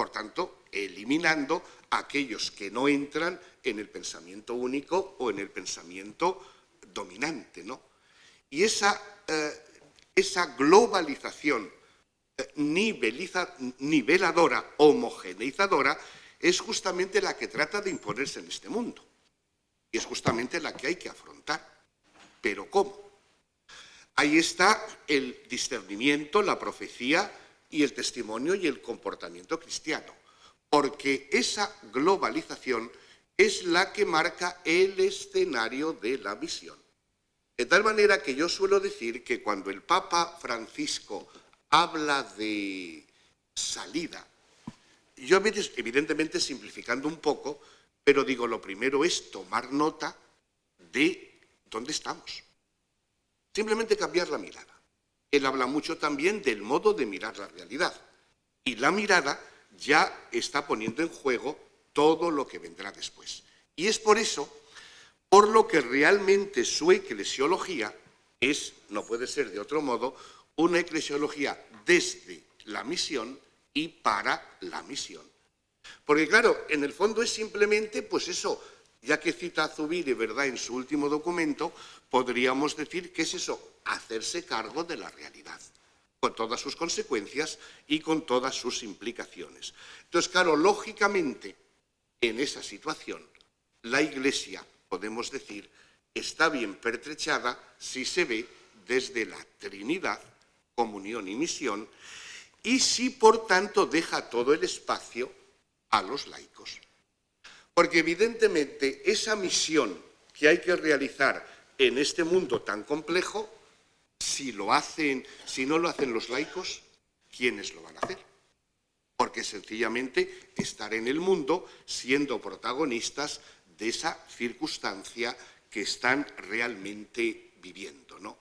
eliminando a aquellos que no entran en el pensamiento único o en el pensamiento dominante, ¿no? Y esa globalización niveladora, homogeneizadora, es justamente la que trata de imponerse en este mundo. Y es justamente la que hay que afrontar. ¿Pero cómo? Ahí está el discernimiento, la profecía y el testimonio y el comportamiento cristiano. Porque esa globalización es la que marca el escenario de la misión. De tal manera que yo suelo decir que cuando el Papa Francisco habla de salida, yo a veces, evidentemente simplificando un poco, pero digo, lo primero es tomar nota de dónde estamos. Simplemente cambiar la mirada. Él habla mucho también del modo de mirar la realidad. Y la mirada ya está poniendo en juego todo lo que vendrá después. Y es por eso, por lo que realmente su eclesiología es, no puede ser de otro modo, una eclesiología desde la misión y para la misión. Porque claro, en el fondo es simplemente, pues eso, ya que cita a Zubiri, ¿verdad?, en su último documento, podríamos decir que es eso, hacerse cargo de la realidad, con todas sus consecuencias y con todas sus implicaciones. Entonces, claro, lógicamente, en esa situación, la Iglesia, podemos decir, está bien pertrechada si se ve desde la Trinidad, comunión y misión, y si, por tanto, deja todo el espacio a los laicos. Porque, evidentemente, esa misión que hay que realizar en este mundo tan complejo, si no lo hacen los laicos, ¿quiénes lo van a hacer? Porque sencillamente estar en el mundo siendo protagonistas de esa circunstancia que están realmente viviendo, ¿no?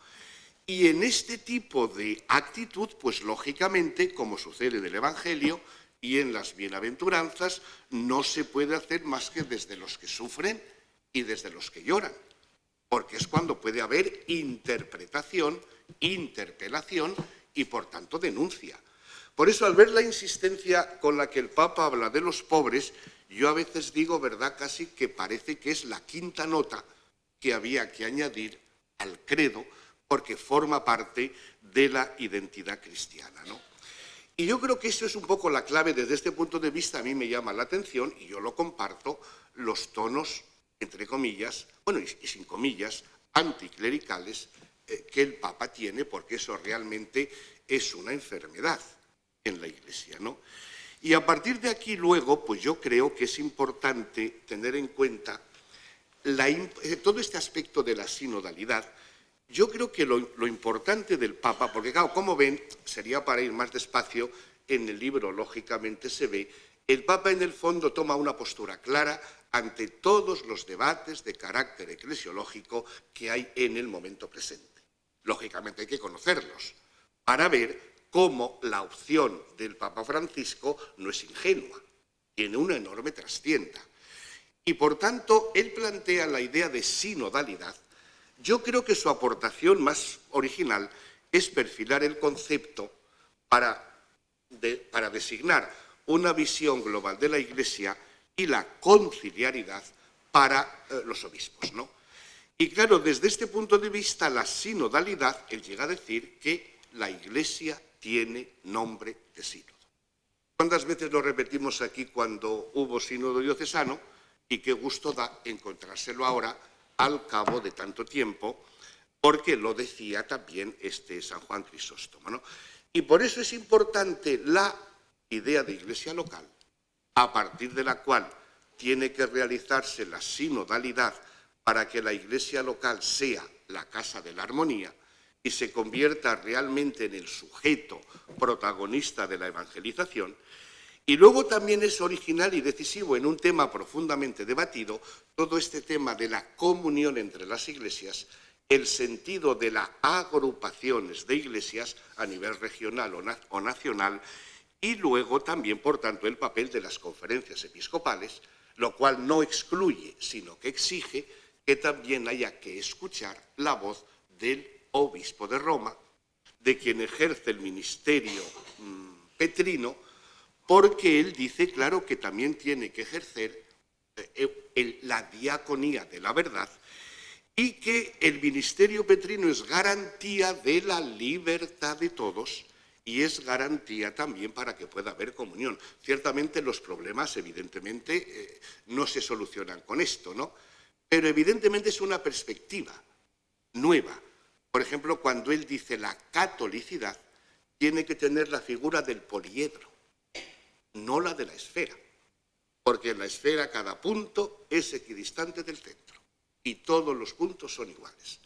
Y en este tipo de actitud, pues lógicamente, como sucede en el Evangelio y en las bienaventuranzas, no se puede hacer más que desde los que sufren y desde los que lloran, porque es cuando puede haber interpretación, interpelación y, por tanto, denuncia. Por eso, al ver la insistencia con la que el Papa habla de los pobres, yo a veces digo, ¿verdad?, casi que parece que es la quinta nota que había que añadir al credo, porque forma parte de la identidad cristiana, ¿no? Y yo creo que eso es un poco la clave. Desde este punto de vista a mí me llama la atención, y yo lo comparto, los tonos, entre comillas, bueno, y sin comillas, anticlericales que el Papa tiene, porque eso realmente es una enfermedad en la Iglesia, ¿no? Y a partir de aquí luego, pues yo creo que es importante tener en cuenta todo este aspecto de la sinodalidad. Yo creo que lo importante del Papa, porque claro, como ven, sería para ir más despacio, en el libro lógicamente se ve, el Papa en el fondo toma una postura clara ante todos los debates de carácter eclesiológico que hay en el momento presente. Lógicamente hay que conocerlos para ver cómo la opción del Papa Francisco no es ingenua, tiene una enorme trastienda. Y por tanto, él plantea la idea de sinodalidad. Yo creo que su aportación más original es perfilar el concepto para designar una visión global de la Iglesia y la conciliaridad para los obispos, ¿no? Y claro, desde este punto de vista, la sinodalidad, él llega a decir que la Iglesia tiene nombre de sínodo. ¿Cuántas veces lo repetimos aquí cuando hubo sínodo diocesano? Y qué gusto da encontrárselo ahora, al cabo de tanto tiempo, porque lo decía también San Juan Crisóstomo, ¿no? Y por eso es importante la idea de Iglesia local, a partir de la cual tiene que realizarse la sinodalidad para que la Iglesia local sea la casa de la armonía y se convierta realmente en el sujeto protagonista de la evangelización. Y luego también es original y decisivo en un tema profundamente debatido, todo este tema de la comunión entre las iglesias, el sentido de las agrupaciones de iglesias a nivel regional o nacional, y luego también, por tanto, el papel de las conferencias episcopales, lo cual no excluye, sino que exige que también haya que escuchar la voz del obispo de Roma, de quien ejerce el ministerio petrino, porque él dice, claro, que también tiene que ejercer la diaconía de la verdad y que el ministerio petrino es garantía de la libertad de todos y es garantía también para que pueda haber comunión. Ciertamente los problemas, evidentemente, no se solucionan con esto, ¿no? Pero evidentemente es una perspectiva nueva. Por ejemplo, cuando él dice la catolicidad tiene que tener la figura del poliedro, no la de la esfera, porque en la esfera cada punto es equidistante del centro y todos los puntos son iguales.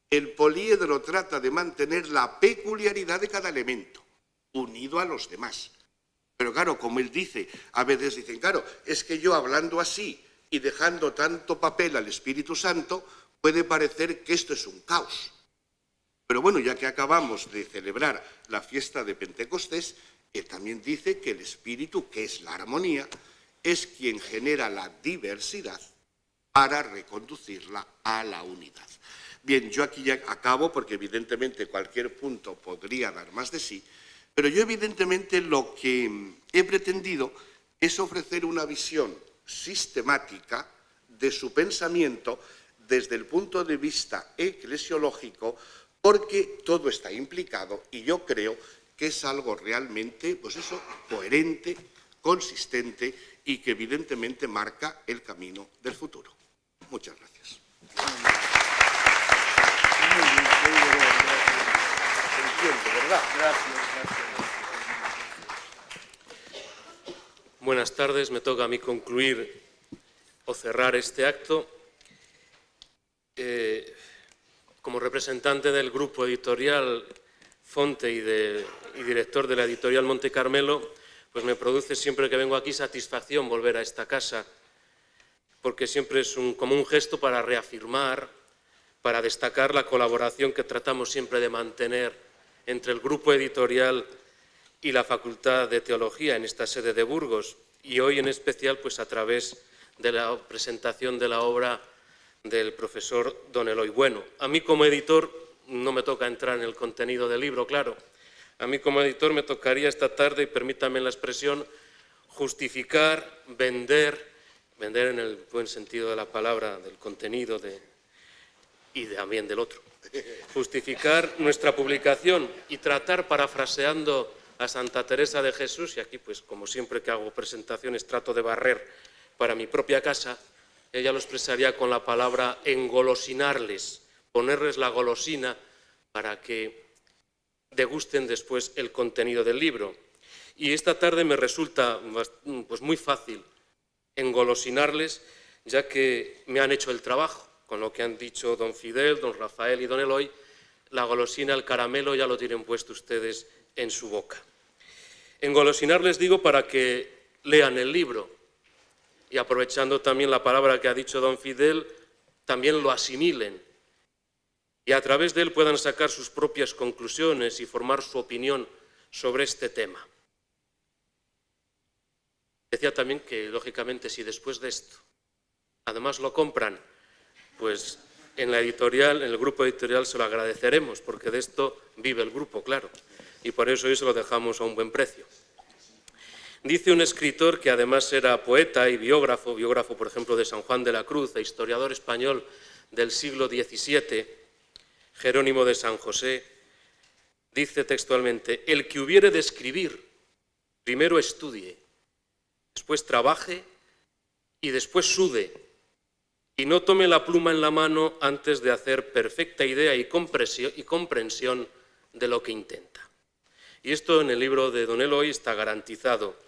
El poliedro trata de mantener la peculiaridad de cada elemento, unido a los demás. Pero claro, como él dice, a veces dicen, claro, es que yo hablando así y dejando tanto papel al Espíritu Santo, puede parecer que esto es un caos. Pero bueno, ya que acabamos de celebrar la fiesta de Pentecostés, él también dice que el Espíritu, que es la armonía, es quien genera la diversidad para reconducirla a la unidad. Bien, yo aquí ya acabo porque evidentemente cualquier punto podría dar más de sí, pero yo evidentemente lo que he pretendido es ofrecer una visión sistemática de su pensamiento desde el punto de vista eclesiológico, porque todo está implicado y yo creo que es algo realmente, pues eso, coherente, consistente y que evidentemente marca el camino del futuro. Muchas gracias. Buenas tardes, me toca a mí concluir o cerrar este acto. Como representante del grupo editorial Fonte y director de la editorial Monte Carmelo, pues me produce siempre que vengo aquí satisfacción volver a esta casa, porque siempre es como un gesto para reafirmar, para destacar la colaboración que tratamos siempre de mantener entre el grupo editorial y la Facultad de Teología en esta sede de Burgos, y hoy en especial pues a través de la presentación de la obra del profesor don Eloy Bueno. A mí como editor no me toca entrar en el contenido del libro, claro. A mí como editor me tocaría esta tarde, y permítanme la expresión, justificar, vender en el buen sentido de la palabra, del contenido y también del otro. Justificar nuestra publicación y tratar, parafraseando a Santa Teresa de Jesús, y aquí pues como siempre que hago presentaciones trato de barrer para mi propia casa, ella lo expresaría con la palabra engolosinarles, ponerles la golosina para que degusten después el contenido del libro. Y esta tarde me resulta pues muy fácil engolosinarles, ya que me han hecho el trabajo, con lo que han dicho don Fidel, don Rafael y don Eloy. La golosina, el caramelo, ya lo tienen puesto ustedes en su boca. Engolosinarles digo para que lean el libro y, aprovechando también la palabra que ha dicho don Fidel, también lo asimilen y a través de él puedan sacar sus propias conclusiones y formar su opinión sobre este tema. Decía también que, lógicamente, si después de esto además lo compran, pues en la editorial, en el grupo editorial se lo agradeceremos, porque de esto vive el grupo, claro, y por eso hoy se lo dejamos a un buen precio. Dice un escritor que además era poeta y biógrafo por ejemplo de San Juan de la Cruz e historiador español del siglo XVII, Jerónimo de San José, dice textualmente: el que hubiere de escribir, primero estudie, después trabaje y después sude, y no tome la pluma en la mano antes de hacer perfecta idea y comprensión de lo que intenta. Y esto en el libro de don Eloy está garantizado.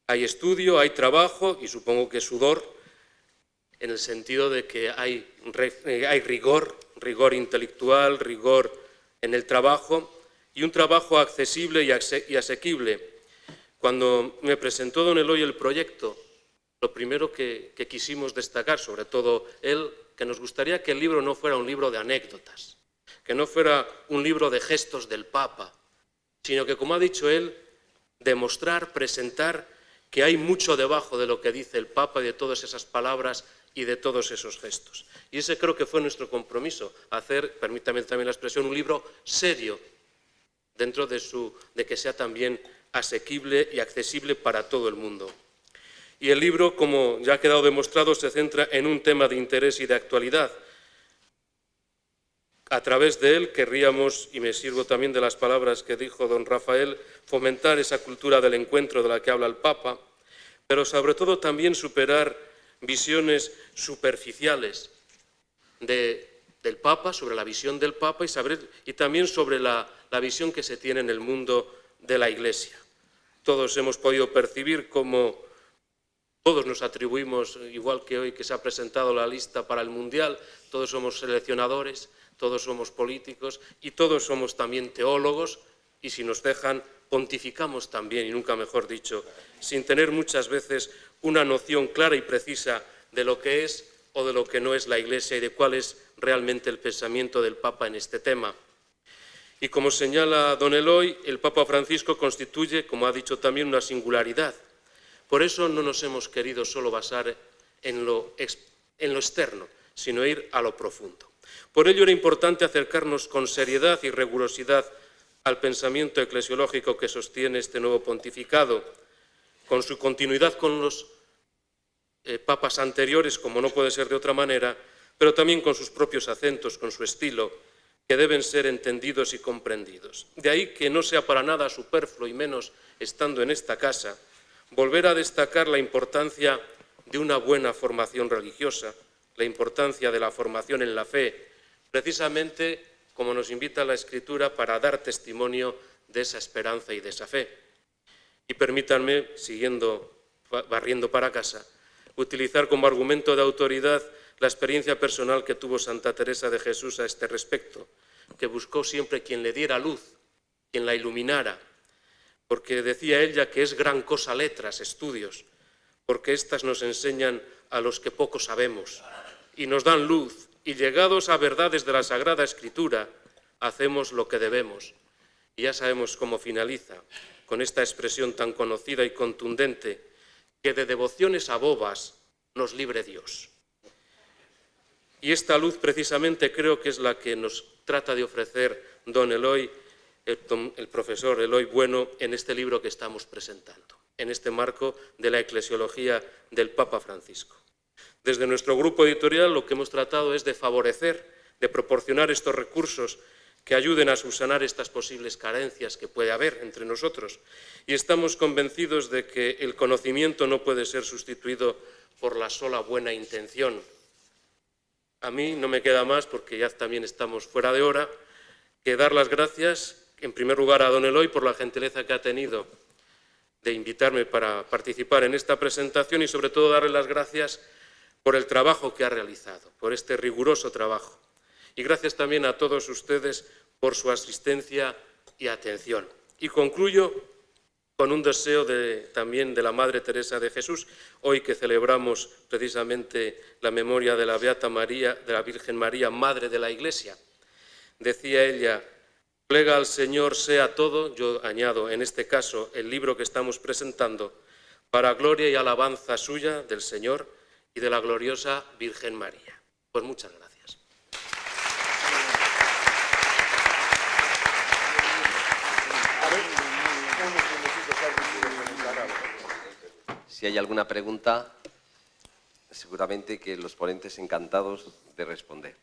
Hay estudio, hay trabajo y supongo que sudor, en el sentido de que hay rigor intelectual, rigor en el trabajo y un trabajo accesible y asequible. Cuando me presentó don Eloy el proyecto, lo primero que quisimos destacar, sobre todo él, que nos gustaría que el libro no fuera un libro de anécdotas, que no fuera un libro de gestos del Papa, sino que, como ha dicho él, demostrar, presentar que hay mucho debajo de lo que dice el Papa y de todas esas palabras y de todos esos gestos. Y ese creo que fue nuestro compromiso, hacer, permítame también la expresión, un libro serio, dentro de que sea también asequible y accesible para todo el mundo. Y el libro, como ya ha quedado demostrado, se centra en un tema de interés y de actualidad. A través de él querríamos, y me sirvo también de las palabras que dijo don Rafael, fomentar esa cultura del encuentro de la que habla el Papa, pero sobre todo también superar visiones superficiales del Papa, sobre la visión del Papa y también sobre la visión que se tiene en el mundo de la Iglesia. Todos hemos podido percibir cómo todos nos atribuimos, igual que hoy que se ha presentado la lista para el Mundial, todos somos seleccionadores, todos somos políticos y todos somos también teólogos y si nos dejan pontificamos también, y nunca mejor dicho, sin tener muchas veces una noción clara y precisa de lo que es o de lo que no es la Iglesia y de cuál es realmente el pensamiento del Papa en este tema. Y como señala don Eloy, el Papa Francisco constituye, como ha dicho también, una singularidad. Por eso no nos hemos querido solo basar en lo externo, sino ir a lo profundo. Por ello era importante acercarnos con seriedad y rigurosidad al pensamiento eclesiológico que sostiene este nuevo pontificado, con su continuidad con los papas anteriores, como no puede ser de otra manera, pero también con sus propios acentos, con su estilo, que deben ser entendidos y comprendidos. De ahí que no sea para nada superfluo, y menos estando en esta casa, volver a destacar la importancia de una buena formación religiosa, la importancia de la formación en la fe, precisamente como nos invita la Escritura para dar testimonio de esa esperanza y de esa fe. Y permítanme, barriendo para casa, utilizar como argumento de autoridad la experiencia personal que tuvo Santa Teresa de Jesús a este respecto, que buscó siempre quien le diera luz, quien la iluminara, porque decía ella que es gran cosa letras, estudios, porque éstas nos enseñan a los que poco sabemos y nos dan luz, y llegados a verdades de la Sagrada Escritura, hacemos lo que debemos. Y ya sabemos cómo finaliza, con esta expresión tan conocida y contundente, que de devociones a bobas nos libre Dios. Y esta luz precisamente creo que es la que nos trata de ofrecer don Eloy, el profesor Eloy Bueno, en este libro que estamos presentando, en este marco de la eclesiología del Papa Francisco. Desde nuestro grupo editorial lo que hemos tratado es de favorecer, de proporcionar estos recursos que ayuden a subsanar estas posibles carencias que puede haber entre nosotros. Y estamos convencidos de que el conocimiento no puede ser sustituido por la sola buena intención. A mí no me queda más, porque ya también estamos fuera de hora, que dar las gracias, en primer lugar, a don Eloy por la gentileza que ha tenido de invitarme para participar en esta presentación y sobre todo darle las gracias por el trabajo que ha realizado, por este riguroso trabajo. Y gracias también a todos ustedes por su asistencia y atención. Y concluyo con un deseo también de la Madre Teresa de Jesús, hoy que celebramos precisamente la memoria de la Beata María, de la Virgen María, Madre de la Iglesia. Decía ella: plega al Señor sea todo, yo añado en este caso el libro que estamos presentando, para gloria y alabanza suya, del Señor y de la gloriosa Virgen María. Pues muchas gracias. Si hay alguna pregunta, seguramente que los ponentes encantados de responder.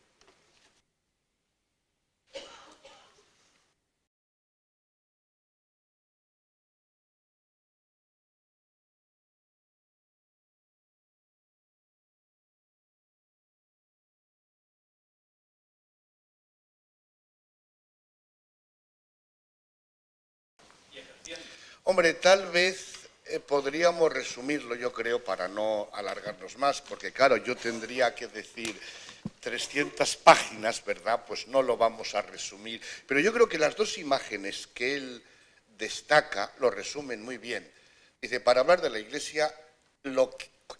Hombre, tal vez podríamos resumirlo, yo creo, para no alargarnos más, porque claro, yo tendría que decir 300 páginas, ¿verdad? Pues no lo vamos a resumir. Pero yo creo que las dos imágenes que él destaca lo resumen muy bien. Dice, para hablar de la Iglesia,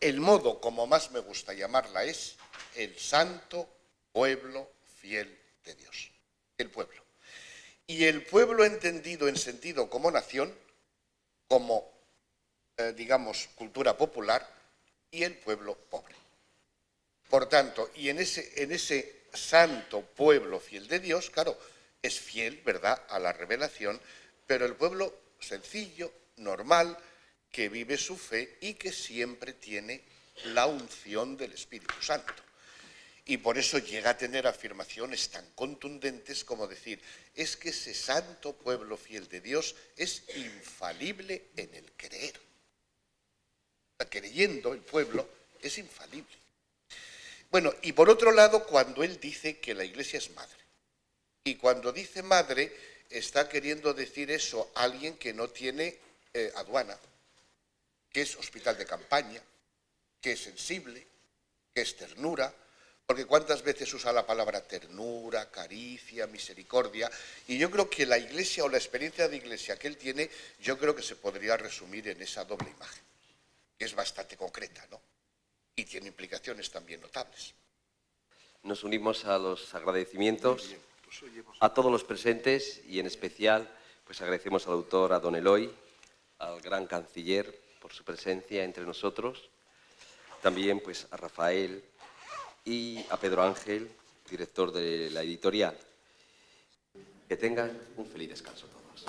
el modo como más me gusta llamarla es el santo pueblo fiel de Dios. El pueblo. Y el pueblo entendido en sentido como nación, como, digamos, cultura popular, y el pueblo pobre. Por tanto, y en ese santo pueblo fiel de Dios, claro, es fiel, ¿verdad?, a la revelación, pero el pueblo sencillo, normal, que vive su fe y que siempre tiene la unción del Espíritu Santo. Y por eso llega a tener afirmaciones tan contundentes como decir, es que ese santo pueblo fiel de Dios es infalible en el creer. Creyendo el pueblo es infalible. Bueno, y por otro lado, cuando él dice que la Iglesia es madre, y cuando dice madre, está queriendo decir eso a alguien que no tiene aduana, que es hospital de campaña, que es sensible, que es ternura, porque cuántas veces usa la palabra ternura, caricia, misericordia, y yo creo que la Iglesia o la experiencia de Iglesia que él tiene, yo creo que se podría resumir en esa doble imagen, que es bastante concreta, ¿no? Y tiene implicaciones también notables. Nos unimos a los agradecimientos a todos los presentes y en especial pues agradecemos al autor, a don Eloy, al gran canciller por su presencia entre nosotros, también pues a Rafael y a Pedro Ángel, director de la editorial. Que tengan un feliz descanso todos.